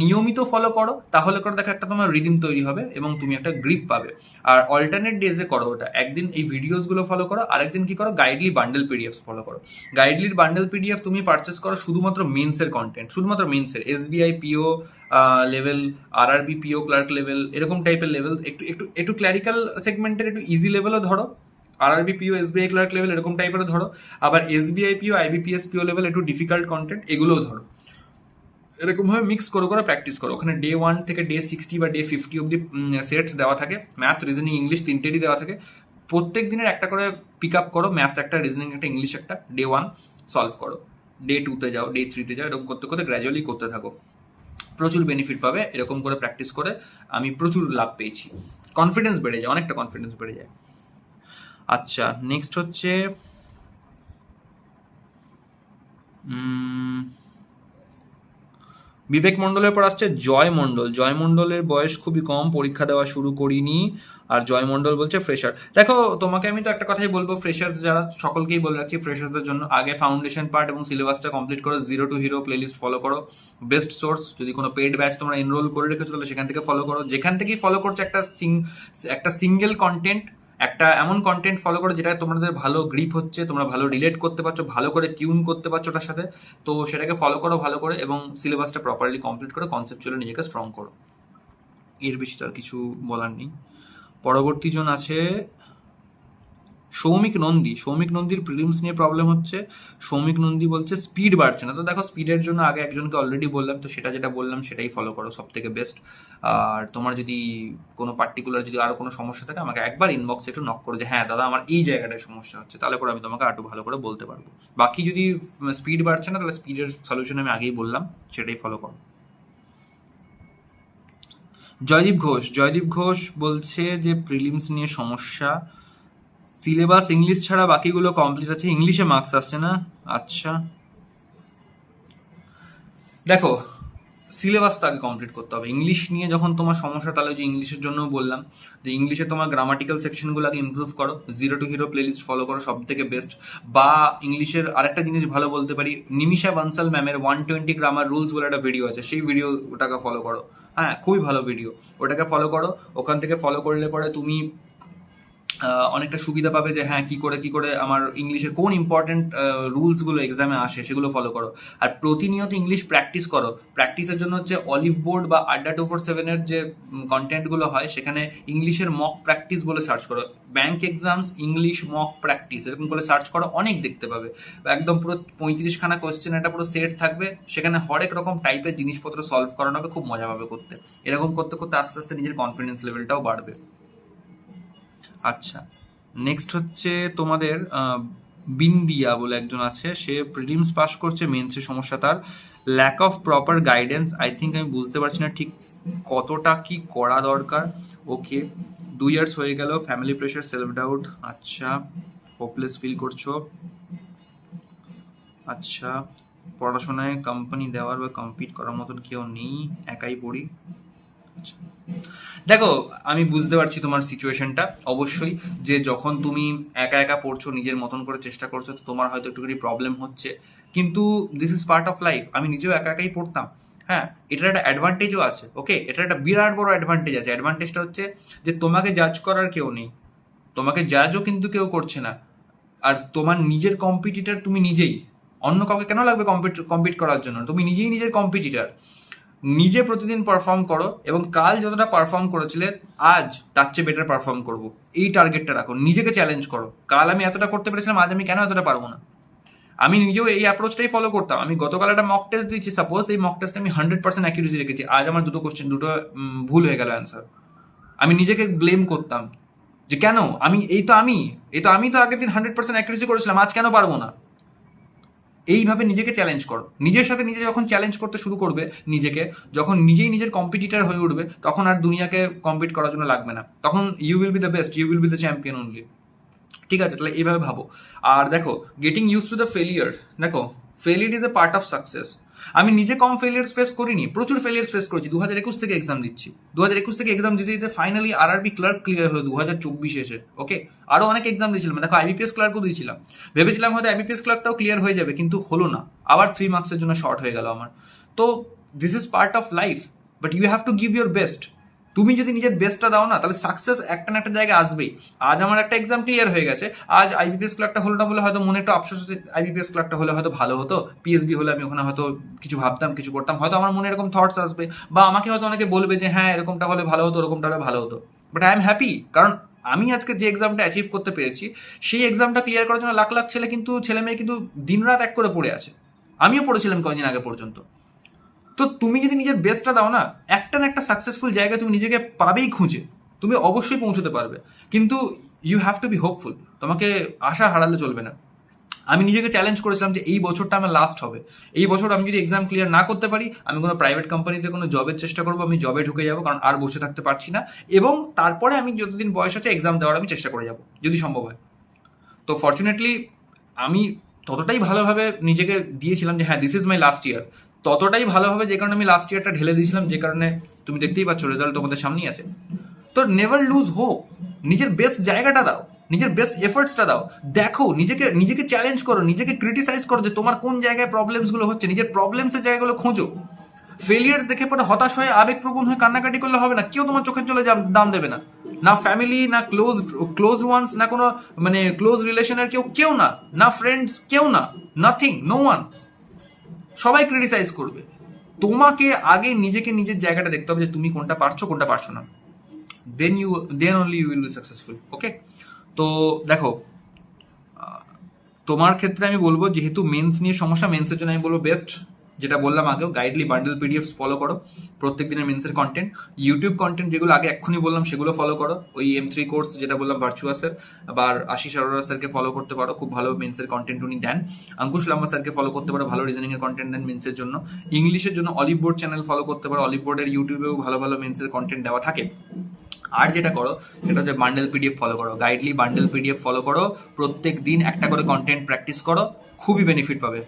নিয়মিত ফলো করো, তাহলে করে দেখো একটা তোমার রিদিম তৈরি হবে এবং তুমি একটা গ্রিপ পাবে। আর অল্টারনেট ডেজে করো ওটা, একদিন এই ভিডিওসগুলো ফলো করো, আরেকদিন কি করো, গাইডলি বান্ডেল পিডিএফ ফলো করো। গাইডলির বান্ডেল পিডিএফ তুমি পারচেস করো শুধুমাত্র মেন্সের কন্টেন্ট, শুধুমাত্র মেন্সের, SBI PO level, RRB PO clerk level, এরকম টাইপের লেভেল, একটু একটু একটু ক্ল্যারিক্যাল সেগমেন্টের একটু ইজি লেভেলও ধরো, RRB PO SBI clerk level এরকম টাইপের ধরো, আবার SBI PO IBPS PO level একটু ডিফিকাল্ট কন্টেন্ট এগুলোও ধরো। এরকমভাবে মিক্স করে করে প্র্যাকটিস করো। ওখানে ডে 1 থেকে ডে 60 বা ডে 50 অব্দি সেটস দেওয়া থাকে, ম্যাথ রিজনিং ইংলিশ তিনটেরই দেওয়া থাকে। প্রত্যেক দিনের একটা করে পিক আপ করো, ম্যাথ একটা, রিজনিং একটা, ইংলিশ একটা, ডে 1 সলভ করো, ডে 2-তে যাও, ডে 3-তে যাও, এরকম করতে করতে গ্র্যাজুয়ালি করতে থাকো, প্রচুর বেনিফিট পাবে। এরকম করে প্র্যাকটিস করে আমি প্রচুর লাভ পেয়েছি, কনফিডেন্স বেড়ে যায়, অনেকটা কনফিডেন্স বেড়ে যায়। আচ্ছা, নেক্সট হচ্ছে বিবেক মণ্ডলের পর আসছে জয় মণ্ডল। জয় মণ্ডলের বয়স খুবই কম, পরীক্ষা দেওয়া শুরু করিনি। আর জয় মণ্ডল বলছে ফ্রেশার। দেখো, তোমাকে আমি তো একটা কথাই বলবো, ফ্রেশার্স যারা, সকলকেই বলে রাখছি, ফ্রেশার্সদের জন্য আগে ফাউন্ডেশন পার্ট এবং সিলেবাসটা কমপ্লিট করো, zero to hero playlist follow করো, বেস্ট সোর্স। যদি কোনো পেড ব্যাচ তোমরা এনরোল করে রেখেছো তাহলে সেখান থেকে ফলো করো, যেখান থেকেই ফলো করছো একটা সিঙ্গেল কন্টেন্ট, একটা এমন কন্টেন্ট ফলো করো যেটা তোমাদের ভালো গ্রিপ হচ্ছে, তোমরা ভালো রিলেট করতে পারছো, ভালো করে টিউন করতে পারছো ওটার সাথে, তো সেটাকে ফলো করো ভালো করে, এবং সিলেবাসটা প্রপারলি কমপ্লিট করো, কনসেপচুয়ালি নিজেকে স্ট্রং করো। এর বেশি তো আর কিছু বলার নেই। পরবর্তী জন আছে সৌমিক নন্দী। সৌমিক নন্দীর প্রিলিমস নিয়ে প্রবলেম হচ্ছে। সৌমিক নন্দী বলছে স্পিড বাড়ছে না। তো দেখো, স্পিডের জন্য আগে একজনকে অলরেডি বললাম, তো সেটা যেটা বললাম সেটাই ফলো করো, সব থেকে বেস্ট। আর তোমার যদি কোনো পার্টিকুলার যদি আরও কোনো সমস্যা থাকে আমাকে একবার ইনবক্সে একটু নক করো যে হ্যাঁ দাদা আমার এই জায়গাটায় সমস্যা হচ্ছে, তাহলে করে আমি তোমাকে আরও ভালো করে বলতে পারবো। বাকি যদি স্পিড বাড়ছে না তাহলে স্পিডের সলিউশন আমি আগেই বললাম, সেটাই ফলো করো। জয়দীপ ঘোষ বলছে যে প্রিলিমস নিয়ে সমস্যা, সিলেবাস ইংলিশ ছাড়া বাকিগুলো কমপ্লিট আছে, ইংলিশে মার্কস আসছে না। আচ্ছা, দেখো, সিলেবাসটা আগে কমপ্লিট করতে হবে। ইংলিশ নিয়ে যখন তোমার সমস্যা, তাহলে যে ইংলিশের জন্য বললাম যে ইংলিশে তোমার গ্রামাটিক্যাল সেকশনগুলো আগে ইমপ্রুভ করো, 0 to Hero প্লেলিস্ট ফলো করো, সব থেকে বেস্ট। বা ইংলিশের আরেকটা জিনিস ভালো বলতে পারি, নিমিষা বানসাল ম্যামের 120 গ্রামার রুলস বলে একটা ভিডিও আছে, সেই ভিডিও ওটাকে ফলো করো। হ্যাঁ, খুবই ভালো ভিডিও, ওটাকে ফলো করো। ওখান থেকে ফলো করলে পরে তুমি অনেকটা সুবিধা পাবে যে হ্যাঁ কি করে আমার ইংলিশের কোন ইম্পর্টেন্ট রুলসগুলো এক্সামে আসে সেগুলো ফলো করো। আর প্রতিনিয়ত ইংলিশ প্র্যাকটিস করো। প্র্যাকটিসের জন্য হচ্ছে অলিভ বোর্ড বা আড্ডা 247-এর যে কন্টেন্টগুলো হয় সেখানে ইংলিশের মক প্র্যাকটিস বলে সার্চ করো, bank exams English mock practice এরকম করে সার্চ করো, অনেক দেখতে পাবে। একদম পুরো 35খানা কোয়েশ্চেন একটা পুরো সেট থাকবে, সেখানে হরেক রকম টাইপের জিনিসপত্র সলভ করানো হবে, খুব মজা পাবে করতে। এরকম করতে করতে আস্তে আস্তে নিজের কনফিডেন্স লেভেলটাও বাড়বে। আচ্ছা, নেক্সট হচ্ছে তোমাদের বিন্দিয়া বলে একজন আছে, সে প্রিলিমস পাস করছে, মেন্সের সমস্যা তার, lack of proper guidance. I think আমি বুঝতে পারছি না ঠিক কতটা কি করা দরকার। ওকে, 2 ইয়ার্স হয়ে গেল, ফ্যামিলি প্রেশার, সেলফ ডাউট। আচ্ছা, হোপলেস ফিল করছো। আচ্ছা, পড়াশোনায় কোম্পানি দেওয়ার বা কম্পিট করার মতন কেউ নেই, একাই পড়ি। দেখো, আমি বুঝতে পারছি তোমার সিচুয়েশনটা অবশ্যই, যে যখন তুমি একা একা পড়ছো, নিজের মতন করে চেষ্টা করছো, তো তোমার হয়তো একটুখানি প্রবলেম হচ্ছে, কিন্তু this is part of life. আমি নিজেও একা একাই পড়তাম। হ্যাঁ, এটার একটা অ্যাডভান্টেজও আছে। ওকে, এটার একটা বিরাট বড় অ্যাডভান্টেজ আছে। অ্যাডভান্টেজটা হচ্ছে যে তোমাকে জাজ করার কেউ নেই, তোমাকে জাজও কিন্তু কেউ করছে না। আর তোমার নিজের কম্পিটিটর তুমি নিজেই, অন্য কাউকে কেন লাগবে কম্পিট করার জন্য? তুমি নিজেই নিজের কম্পিটিটর। নিজে প্রতিদিন পারফর্ম করো, এবং কাল যতটা পারফর্ম করেছিলে আজ তার চেয়ে বেটার পারফর্ম করবো, এই টার্গেটটা রাখো। নিজেকে চ্যালেঞ্জ করো, কাল আমি এতটা করতে পেরেছিলাম, আজ আমি কেন এতটা পারবো না? আমি নিজেও এই অ্যাপ্রোচটাই ফলো করতাম। আমি গতকাল একটা মক টেস্ট দিচ্ছি, সাপোজ এই মক টেস্টে আমি 100% অ্যাকিউরেসি রেখেছি, আজ আমার দুটো কোশ্চেন ভুল হয়ে গেল অ্যান্সার। আমি নিজেকে ব্লেম করতাম যে কেন আমি তো আগের দিন 100% অ্যাকিউরেসি করেছিলাম, আজ কেন পারবো না? এইভাবে নিজেকে চ্যালেঞ্জ করো। নিজের সাথে নিজে যখন চ্যালেঞ্জ করতে শুরু করবে নিজেকে, যখন নিজেই নিজের কম্পিটিটর হয়ে উঠবে, তখন আর দুনিয়াকে কম্পিট করার জন্য লাগবে না। তখন you will be the best, you will be the champion only. ঠিক আছে, তাহলে এইভাবে ভাবো। আর দেখো, getting use to the failure, দেখো failure is a part of success. আমি নিজে কম ফেলিয়ার্স ফেস করিনি, প্রচুর ফেলিয়ার্স ফেস করেছি। 2021 থেকে এক্সাম দিচ্ছি, 2021 থেকে এক্সাম দিতে দিতে ফাইনালি আরআরবি ক্লার্ক ক্লিয়ার হলো 2024 এসে। ওকে, আরও অনেক এক্সাম দিয়েছিলাম, দেখো আইবিপিএস ক্লার্কও দিয়েছিলাম, ভেবেছিলাম হয়তো আইবিপিএস ক্লার্কটাও ক্লিয়ার হয়ে যাবে, কিন্তু হলো না। আবার 3 মার্কসের জন্য শর্ট হয়ে গেল আমার। তো this is part of life, but you have to give your best. তুমি যদি নিজের বেস্টটা দাও না, তাহলে সাকসেস একটা না একটা জায়গায় আসবেই। আজ আমার একটা এক্সাম ক্লিয়ার হয়ে গেছে, আজ আইবিপিএস ক্লার্কটা হলো না বলে হয়তো মনে একটু আফসোস হচ্ছে, আইবিপিএস ক্লার্কটা হলে হয়তো ভালো হতো, পিএসবি হলে আমি ওখানে হয়তো কিছু ভাবতাম, কিছু করতাম, হয়তো আমার মনে এরকম থটস আসবে, বা আমাকে হয়তো অনেকে বলবে যে হ্যাঁ এরকমটা হলে ভালো হতো, ওরকমটা হলে ভালো হতো। বাট আই এম হ্যাপি, কারণ আমি আজকে যে এক্সামটা অ্যাচিভ করতে পেরেছি, সেই এক্সামটা ক্লিয়ার করার জন্য লাখ লাখ ছেলে মেয়ে কিন্তু দিনরাত এক করে পড়ে আছে। আমিও পড়েছিলাম কয়েকদিন আগে পর্যন্ত। তো তুমি যদি নিজের বেস্টটা দাও না, একটা না একটা সাকসেসফুল জায়গায় তুমি নিজেকে পাবেই খুঁজে, তুমি অবশ্যই পৌঁছতে পারবে। কিন্তু you have to be hopeful, তোমাকে আশা হারালে চলবে না। আমি নিজেকে চ্যালেঞ্জ করেছিলাম যে এই বছরটা আমার লাস্ট হবে, এই বছর আমি যদি এক্সাম ক্লিয়ার না করতে পারি, আমি কোনো প্রাইভেট কোম্পানিতে কোনো জবের চেষ্টা করবো, আমি জবে ঢুকে যাবো, কারণ আর বসে থাকতে পারছি না। এবং তারপরে আমি যতদিন বয়স আছে এক্সাম দেওয়ার আমি চেষ্টা করে যাবো যদি সম্ভব হয়। তো ফর্চুনেটলি আমি ততটাই ভালোভাবে নিজেকে দিয়েছিলাম যে হ্যাঁ this is my last year, ততটাই ভালোভাবে, যে কারণে আমি লাস্ট ইয়ারটা ঢেলে দিয়েছিলাম, যে কারণে তুমি দেখতেই পাচ্ছ রেজাল্ট তোমাদের সামনেই আছে। তো নেভার লুজ হোপ, নিজের বেস্ট জায়গাটা দাও, নিজের বেস্ট এফোর্টসটা দাও, দেখো নিজেকে চ্যালেঞ্জ করো, নিজেকে ক্রিটিসাইজ করো যে তোমার কোন জায়গায় প্রবলেমসগুলো হচ্ছে, নিজের প্রবলেমসের জায়গাগুলো খোঁজো। ফেলিয়ার্স দেখে পরে হতাশ হয়ে আবেগপ্রবণ হয়ে কান্নাকাটি করলে হবে না, কেউ তোমার চোখের জলে দাম দেবে না, না ফ্যামিলি, না ক্লোজ ওয়ান্স, না কোনো মানে ক্লোজ রিলেশনের কেউ না, না ফ্রেন্ডস, কেউ না, নাথিং, নো ওয়ান। সবাই ক্রিটিসাইজ করবে। তোমাকে আগে নিজেকে নিজের জায়গাটা দেখতে হবে যে তুমি কোনটা পারছো কোনটা পারছো না, then only you will be successful. Okay, তো দেখো তোমার ক্ষেত্রে আমি বলবো, যেহেতু মেন্স নিয়ে সমস্যা, মেন্সের জন্য আমি বলবো বেস্ট যেটা বললাম আগেও, গাইডলি বান্ডেল পিডিএফ ফলো করো, প্রত্যেক দিনের মেন্সের কন্টেন্ট, ইউটিউব কন্টেন্ট যেগুলো আগে এক্ষুনি বললাম সেগুলো ফলো করো, ওই M3 কোর্স যেটা বললাম ভার্চুয়াসের, আবার আশিস আরোরা স্যারকে ফলো করতে পারো, খুব ভালো মেন্সের কন্টেন্ট উনি দেন। অঙ্কুশ লাম্বা স্যারকে ফলো করতে পারো, ভালো রিজনিং এর কন্টেন্ট দেন মেন্সের জন্য। ইংলিশের জন্য অলিভ বোর্ড চ্যানেল ফলো করতে পারো, অলিভ বোর্ডের ইউটিউবেও ভালো ভালো মেন্সের কন্টেন্ট দেওয়া থাকে। আর যেটা করো সেটা হচ্ছে বান্ডেল পিডিএফ ফলো করো, গাইডলি বান্ডেল পিডিএফ ফলো করো, প্রত্যেক দিন একটা করে কন্টেন্ট প্র্যাকটিস করো, খুবই বেনিফিট পাবে।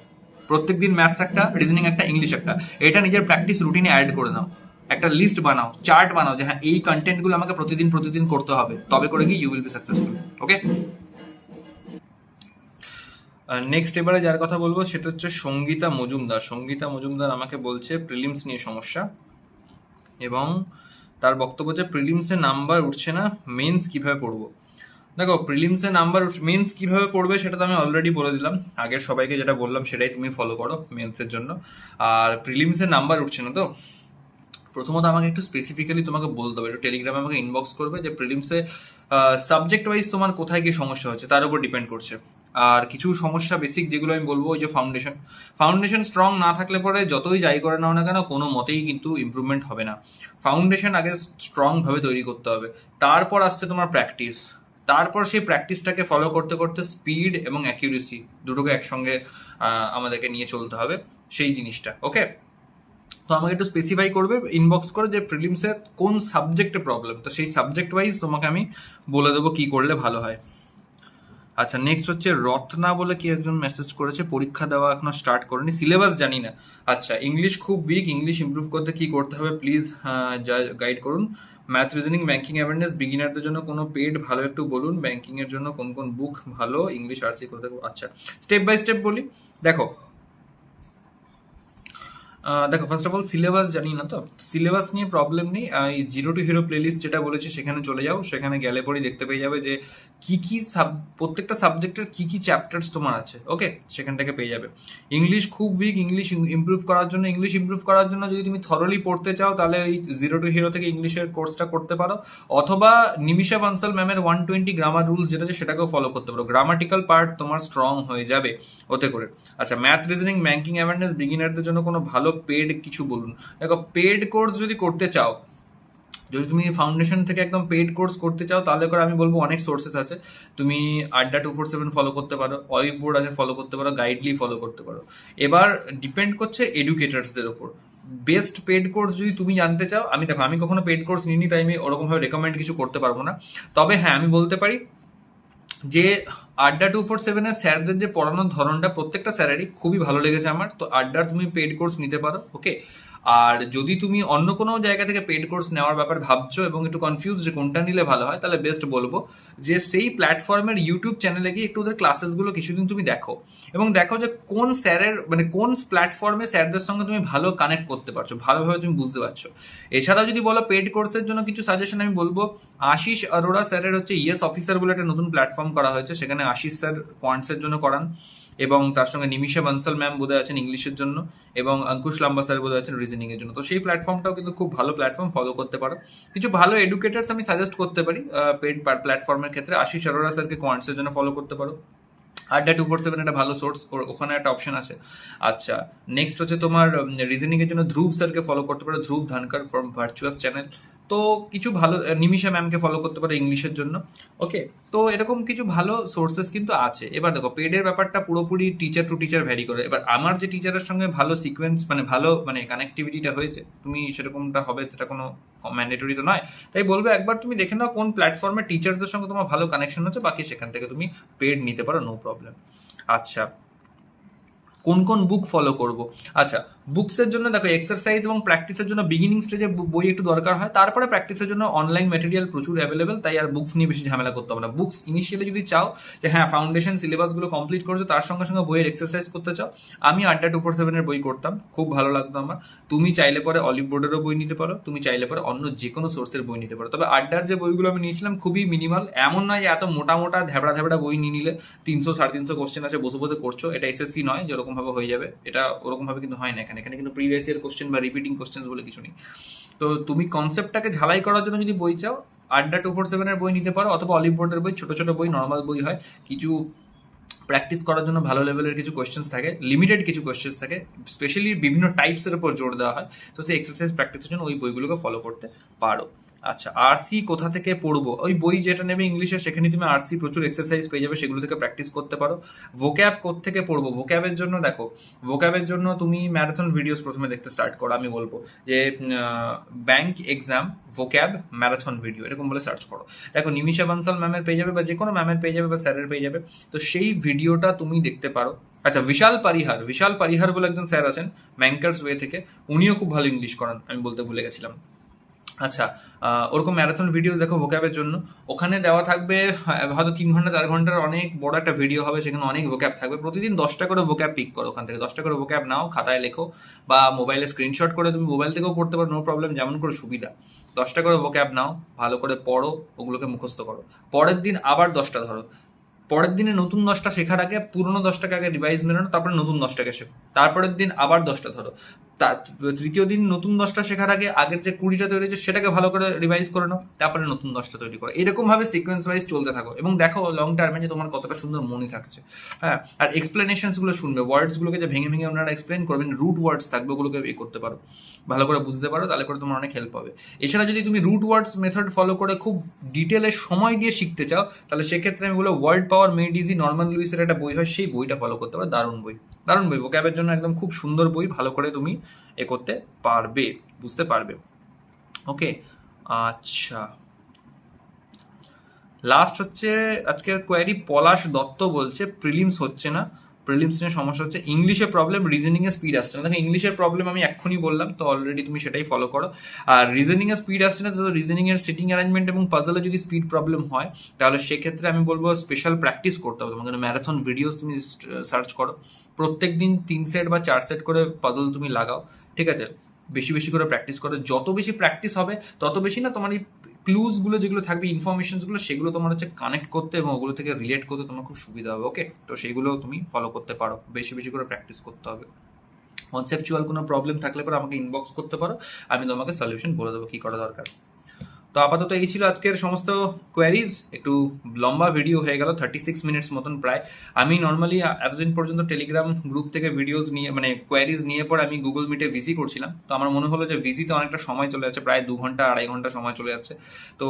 প্রত্যেকদিন ম্যাথস একটা, রিজনিং একটা, ইংলিশ একটা, এটা নিজের প্র্যাকটিস রুটিনে অ্যাড করে নাও। একটা লিস্ট বানাও, চার্ট বানাও যে হ্যাঁ এই কন্টেন্টগুলো আমাকে প্রতিদিন প্রতিদিন করতে হবে, তবে করে কি you will be successful. Okay, next এবারে যার কথা বলবো সেটা হচ্ছে সঙ্গীতা মজুমদার। সঙ্গীতা মজুমদার আমাকে বলছে প্রিলিমস নিয়ে সমস্যা, এবং তার বক্তব্য যে প্রিলিমসে নাম্বার উঠছে না, মেন্স কিভাবে পড়বো। দেখো, প্রিলিমসে নাম্বার মেন্স কিভাবে পড়বে সেটা তো আমি অলরেডি বলে দিলাম, আগের সবাইকে যেটা বললাম সেটাই তুমি ফলো করো মেন্সের জন্য। আর প্রিলিমসে নাম্বার উঠছে না তো প্রথমত আমাকে একটু স্পেসিফিক্যালি তোমাকে বলতে হবে, একটু টেলিগ্রামে আমাকে ইনবক্স করবে যে প্রিলিমসে সাবজেক্ট ওয়াইজ তোমার কোথায় গিয়ে সমস্যা হচ্ছে, তার উপর ডিপেন্ড করছে। আর কিছু সমস্যা বেসিক যেগুলো আমি বলবো, ওই যে ফাউন্ডেশন স্ট্রং না থাকলে পরে যতই যাই করে নাও না কেন কোনো মতেই কিন্তু ইমপ্রুভমেন্ট হবে না। ফাউন্ডেশন আগে স্ট্রংভাবে তৈরি করতে হবে, তারপর আসছে তোমার প্র্যাকটিস, তারপর সেই প্র্যাকটিসটাকে ফলো করতে করতে স্পিড এবং অ্যাকিউরেসি দুটোকে একসঙ্গে আমাদেরকে নিয়ে চলতে হবে সেই জিনিসটা। ওকে, তো আমাকে একটু স্পেসিফাই করবে ইনবক্স করে যে প্রিলিমসের কোন সাবজেক্টে প্রবলেম, তো সেই সাবজেক্ট ওয়াইজ তোমাকে আমি বলে দেবো কি করলে ভালো হয়। আচ্ছা, নেক্সট হচ্ছে রত্না বলে কি একজন মেসেজ করেছে, পরীক্ষা দেওয়া এখনো স্টার্ট করেনি, সিলেবাস জানি না। আচ্ছা, ইংলিশ খুব উইক, ইংলিশ ইমপ্রুভ করতে কি করতে হবে প্লিজ গাইড করুন। ম্যাথ, রিজনিং, ব্যাংকিং অ্যাওয়ারনেস, বিগিনারদের জন্য কোনো পেড ভালো একটু বলুন। ব্যাংকিং এর জন্য কোন কোন বুক ভালো, ইংলিশ আরসি করতে। আচ্ছা, স্টেপ বাই স্টেপ বলি। দেখো দেখো, ফার্স্ট অফ অল সিলেবাস জানি না তো, সিলেবাস নিয়ে প্রবলেম নেই। এই জিরো টু হিরো প্লেলিস্ট যেটা বলেছি সেখানে চলে যাও, সেখানে গেলে পরেই দেখতে পেয়ে যাবে যে কি কি প্রত্যেকটা সাবজেক্টের কি কি চ্যাপ্টার্স তোমার আছে। ওকে, সেখান থেকে পেয়ে যাবে। ইংলিশ খুব উইক, ইংলিশ ইমপ্রুভ করার জন্য যদি তুমি থরলি পড়তে চাও তাহলে ওই জিরো টু হিরো থেকে ইংলিশের কোর্সটা করতে পারো, অথবা নিমিষা বানসাল ম্যামের 120 গ্রামার রুলস যেটা আছে সেটাকেও ফলো করতে পারো। গ্রামাটিক্যাল পার্ট তোমার স্ট্রং হয়ে যাবে ওতে করে। আচ্ছা, ম্যাথ, রিজনিং, ব্যাংকিং অ্যাওয়ারনেস, বিগিনারদের জন্য কোনো ভালো পেড কিছু বলুন। দেখো, পেড কোর্স যদি করতে চাও, যদি তুমি ফাউন্ডেশন থেকে একদম পেড কোর্স করতে চাও তাহলে করে আমি বলবো অনেক সোর্সেস আছে। তুমি আড্ডা 247 ফলো করতে পারো, অলিভ বোর্ড আছে ফলো করতে পারো, গাইডলি ফলো করতে পারো। এবার ডিপেন্ড করছে এডুকেটার্সদের ওপর। বেস্ট পেড কোর্স যদি তুমি জানতে চাও, আমি কখনো পেড কোর্স নিইনি তাই আমি ওরকমভাবে রেকমেন্ড কিছু করতে পারবো না। তবে হ্যাঁ, আমি বলতে পারি যে আড্ডা 247-এর স্যারদের যে পড়ানোর ধরনটা প্রত্যেকটা স্যারেরই খুবই ভালো লেগেছে আমার, তো আড্ডার তুমি পেড কোর্স নিতে পারো। ওকে, আর যদি তুমি অন্য কোনো জায়গা থেকে পেড কোর্স নেওয়ার ব্যাপার ভাবছো এবং একটু কনফিউজ যে কোনটা নিলে ভালো হয়, তাহলে বেস্ট বলবো যে সেই প্ল্যাটফর্মের ইউটিউব চ্যানেলে গিয়ে একটু ওদের ক্লাসেসগুলো কিছুদিন তুমি দেখো, এবং দেখো যে কোন স্যারের মানে কোন প্ল্যাটফর্মে স্যারদের সঙ্গে তুমি ভালো কানেক্ট করতে পারছো, ভালোভাবে তুমি বুঝতে পারছো। এছাড়া যদি বলো পেড কোর্সের জন্য কিছু সাজেশন, আমি বলবো আশিস অরোরা স্যারের হচ্ছে ইয়েস অফিসার বলে একটা নতুন প্ল্যাটফর্ম করা হয়েছে, সেখানে আশিস স্যার কোয়ান্টসের জন্য করান, এবং তার সঙ্গে নিমিষা বানসাল ম্যাম বোধহয় আছেন ইংলিশের জন্য, এবং অঙ্কুশ লাম্বা স্যার বোধহয় আছেন রিজনিং এর জন্য। তো সেই প্ল্যাটফর্মটাও কিন্তু খুব ভালো প্ল্যাটফর্ম, ফলো করতে পারো। কিছু ভালো এডুকেটার্স আমি সাজেস্ট করতে পারি পেড প্ল্যাটফর্মের ক্ষেত্রে, আশিস অরোরা স্যারকে কোয়ান্টসের জন্য ফলো করতে পারো। আড্ডা 247 একটা ভালো সোর্স, ওখানে একটা অপশন আছে। আচ্ছা, নেক্সট হচ্ছে তোমার রিজনিং এর জন্য ধ্রুব স্যারকে ফলো করতে পারো, ধ্রুব ধানকার ফ্রম ভার্চুয়াস চ্যানেল। তো কিছু ভালো, নিমিষা ম্যামকে ফলো করতে পারো ইংলিশের জন্য। ওকে, তো এরকম কিছু ভালো সোর্সেস কিন্তু আছে। এবার দেখো, পেডের ব্যাপারটা পুরোপুরি টিচার টু টিচার ভ্যারি করে। এবার আমার যে টিচারের সঙ্গে ভালো সিকোয়েন্স মানে ভালো মানে কানেক্টিভিটিটা হয়েছে, তুমি সেরকমটা হবে সেটা কোনো ম্যান্ডেটরি তো নয়, তাই বলবো একবার তুমি দেখে নাও কোন প্ল্যাটফর্মে টিচারদের সঙ্গে তোমার ভালো কানেকশন হচ্ছে, বাকি সেখান থেকে তুমি পেড নিতে পারো, নো প্রবলেম। আচ্ছা, কোন কোন বুক ফলো করব। আচ্ছা, বুকসের জন্য দেখো, এক্সারসাইজ এবং প্র্যাকটিসের জন্য বিগিনিং স্টেজে বই একটু দরকার হয়, তারপরে প্র্যাকটিসের জন্য অনলাইন ম্যাটেরিয়াল প্রচুর অ্যাভেলেবেল, তাই আর বুকস নিয়ে বেশি ঝামেলা করতে হবে না। বুকস ইনিশিয়ালি যদি চাও যে হ্যাঁ ফাউন্ডেশন সিলেবাসগুলো কমপ্লিট করছো, তার সঙ্গে সঙ্গে বইয়ের এক্সারসাইজ করতে চাও, আমি আড্ডা 247-এর বই করতাম, খুব ভালো লাগতো আমার। তুমি চাইলে পরে অলিভ বোর্ডেরও বই নিতে পারো, তুমি চাইলে পরে অন্য যে কোনো সোর্সের বই নিতে পারো। তবে আড্ডার যে বইগুলো আমি নিয়েছিলাম খুবই মিনিমাল, এমন নয় যে এত মোটা মোটা ধ্যাবড়া ধ্যাবড়া বই নিয়ে নিলে 300-350 কোশ্চেন আছে বসে বসে করছো, এটা এসএসসি নয় যে ওরকম ভাবে হয়ে যাবে, এটা ওরকম ভাবে কিন্তু হয় না। এখানে এখানে কিন্তু প্রিভিয়াস ইয়ার কোশ্চেন বা রিপিটিং কোশ্চেন বলে কিছু নেই। তো তুমি কনসেপ্টটাকে ঝালাই করার জন্য যদি বই চাও, আড্ডা 247-এর বই নিতে পারো, অথবা অলিভ বোর্ডের বই, ছোট ছোট বই, নর্মাল বই হয়। কিছু প্র্যাকটিস করার জন্য ভালো লেভেলের কিছু কোয়েশ্চেন্স থাকে, লিমিটেড কিছু কোয়েশ্চেন্স থাকে, স্পেশালি বিভিন্ন টাইপসের উপর জোর দেওয়া হয়, তো সেই এক্সারসাইজ প্র্যাকটিসের জন্য ওই বইগুলোকে ফলো করতে পারো। আচ্ছা, আরসি কোথা থেকে পড়বো, ওই বই যেটা নেবে ইংলিশে সেখানে তুমি আরসি প্রচুর এক্সারসাইজ পেয়ে যাবে, সেগুলো থেকে প্র্যাকটিস করতে পারো। ভোক্যাব থেকে পড়বো, ভোক্যাবের জন্য দেখো, ভোক্যাবের জন্য তুমি ম্যারাথন ভিডিওস প্রথমে দেখতে স্টার্ট করো, আমি বলবো যে bank exam vocab marathon video এরকম বলে সার্চ করো। দেখো, নিমিষা বানসাল ম্যামের পেয়ে যাবে, বা যে কোনো ম্যামের পেয়ে যাবে, বা স্যারের পেয়ে যাবে, তো সেই ভিডিওটা তুমি দেখতে পারো। আচ্ছা, বিশাল পারিহার বলে একজন স্যার আছেন ম্যাঙ্কার্স ওয়ে থেকে, উনিও খুব ভালো ইংলিশ করান, আমি বলতে ভুলে গেছিলাম। আচ্ছা, ওরকম ম্যারাথন ভিডিও দেখো ভোক্যাবের জন্য, ওখানে দেওয়া থাকবে হয়তো 3 ঘন্টা 4 ঘন্টার অনেক বড় একটা ভিডিও হবে, সেখানে অনেক ভোক্যাব থাকবে। প্রতিদিন 10টা করে ভোক্যাব পিক করো, ওখান থেকে 10টা করে ভোক্যাব নাও, খাতায় লেখো বা মোবাইলে স্ক্রিনশট করে তুমি মোবাইল থেকেও পড়তে পারো, নো প্রবলেম, যেমন করে সুবিধা। 10টা করে ভোক্যাব নাও, ভালো করে পড়ো, ওগুলোকে মুখস্থ করো। পরের দিন আবার 10টা ধরো, পরের দিনে নতুন 10টা শেখার আগে পুরোনো 10টাকে আগে রিভাইজ মেনে নাও, তারপরে নতুন 10টাকে শেখো। তারপরের দিন আবার 10টা ধরো, তৃতীয় দিন নতুন 10টা শেখার আগে আগের যে 20টা তৈরি হয়েছে সেটাকে ভালো করে রিভাইজ করে নাও, তারপরে নতুন 10টা তৈরি করো। এরকম ভাবে সিকোয়েন্স ওয়াইজ চলতে থাকো এবং দেখো লং টার্মে যে তোমার কতটা সুন্দর মনে থাকছে। হ্যাঁ, আর এক্সপ্লেনেশনস গুলো শুনবে, ওয়ার্ডস গুলোকে যে ভেঙে ভেঙে ওনারা এক্সপ্লেন করবেন, রুট ওয়ার্ডস থাকবে, ওগুলোকে করতে পারো, ভালো করে বুঝতে পারো, তাহলে করে তোমার অনেক হেল্প হবে। এছাড়া যদি তুমি রুট ওয়ার্ডস মেথড ফলো করে খুব ডিটেলে সময় দিয়ে শিখতে চাও, তাহলে সেক্ষেত্রে আমি বলবো ওয়ার্ড পাওয়ার মেড ইজি, নর্মান লুইসের একটা বই হয়, সেই বইটা ফলো করতে পারো। দারুণ বই, দারুণ বই, ভোক্যাবের জন্য একদম খুব সুন্দর বই, ভালো করে তুমি এ করতে পারবে, বুঝতে পারবে। ওকে, আচ্ছা, লাস্ট হচ্ছে আজকের কোয়ারি, পলাশ দত্ত বলছে প্রিলিমস হচ্ছে না, প্রিলিমস নিয়ে সমস্যা হচ্ছে, ইংলিশে প্রবলেম, রিজনিং এ স্পিড আসছে না। দেখো ইংলিশের প্রবলেম আমি এক্ষুনি বললাম, তো অলরেডি তুমি সেটাই ফলো করো। আর রিজনিং এ স্পিড আসছে না, তো রিজনিং এর সিটিং অ্যারেঞ্জমেন্ট এবং পাজলে যদি স্পিড প্রবলেম হয়, তাহলে সেক্ষেত্রে আমি বলবো স্পেশাল প্র্যাকটিস করতে হবে তোমাকে। ম্যারাথন ভিডিওস তুমি সার্চ করো, প্রত্যেক দিন 3 সেট বা 4 সেট করে পাজল তুমি লাগাও, ঠিক আছে? বেশি বেশি করে প্র্যাকটিস করো, যত বেশি প্র্যাকটিস হবে তত বেশি না তোমার এই ক্লুজগুলো যেগুলো থাকবে, ইনফরমেশনসগুলো, সেগুলো তোমার হচ্ছে কানেক্ট করতে এবং ওগুলো থেকে রিলেট করতে তোমার খুব সুবিধা হবে। ওকে, তো সেইগুলো তুমি ফলো করতে পারো, বেশি বেশি করে প্র্যাকটিস করতে হবে। কনসেপচুয়াল কোনো প্রবলেম থাকলে পরে আমাকে ইনবক্স করতে পারো, আমি তোমাকে সলিউশন বলে দেবো কী করা দরকার। তো আপাতত এই ছিল আজকের সমস্ত কোয়ারিজ। একটু লম্বা ভিডিও হয়ে গেল, 36 মিনিটস মতন প্রায়। আমি নর্মালি এতদিন পর্যন্ত টেলিগ্রাম গ্রুপ থেকে ভিডিওস নিয়ে, মানে কোয়ারিজ নিয়ে পরে আমি গুগল মিটে ভিসি করছিলাম, তো আমার মনে হলো যে ভিসিতে অনেকটা সময় চলে যাচ্ছে, প্রায় 2 ঘন্টা 2.5 ঘন্টা সময় চলে যাচ্ছে। তো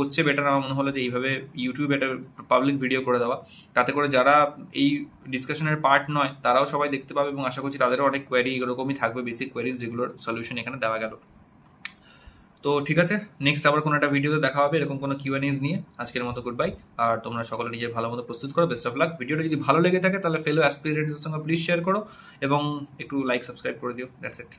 হচ্ছে বেটার, আমার মনে হলো যে এইভাবে ইউটিউবে একটা পাবলিক ভিডিও করে দেওয়া, তাতে করে যারা এই ডিসকাশনের পার্ট নয় তারাও সবাই দেখতে পাবে, এবং আশা করছি তাদেরও অনেক কোয়ারি এরকমই থাকবে, বেসিক কোয়ারিজ, যেগুলোর সলিউশন এখানে দেওয়া গেল। তো ঠিক আছে, নেক্সট আবার কোনো একটা ভিডিওতে দেখা হবে এরকম কোনো কিউএনএস নিয়ে। আজকের মতো গুড বাই, আর তোমরা সকলে নিজের ভালো মতো প্রস্তুত করো, বেস্ট অফ লাক। ভিডিওটা যদি ভালো লেগে থাকে তাহলে ফেলো অ্যাসপিরেন্টসের সঙ্গে প্লিজ শেয়ার করো এবং একটু লাইক সাবস্ক্রাইব করে দিও। That's it.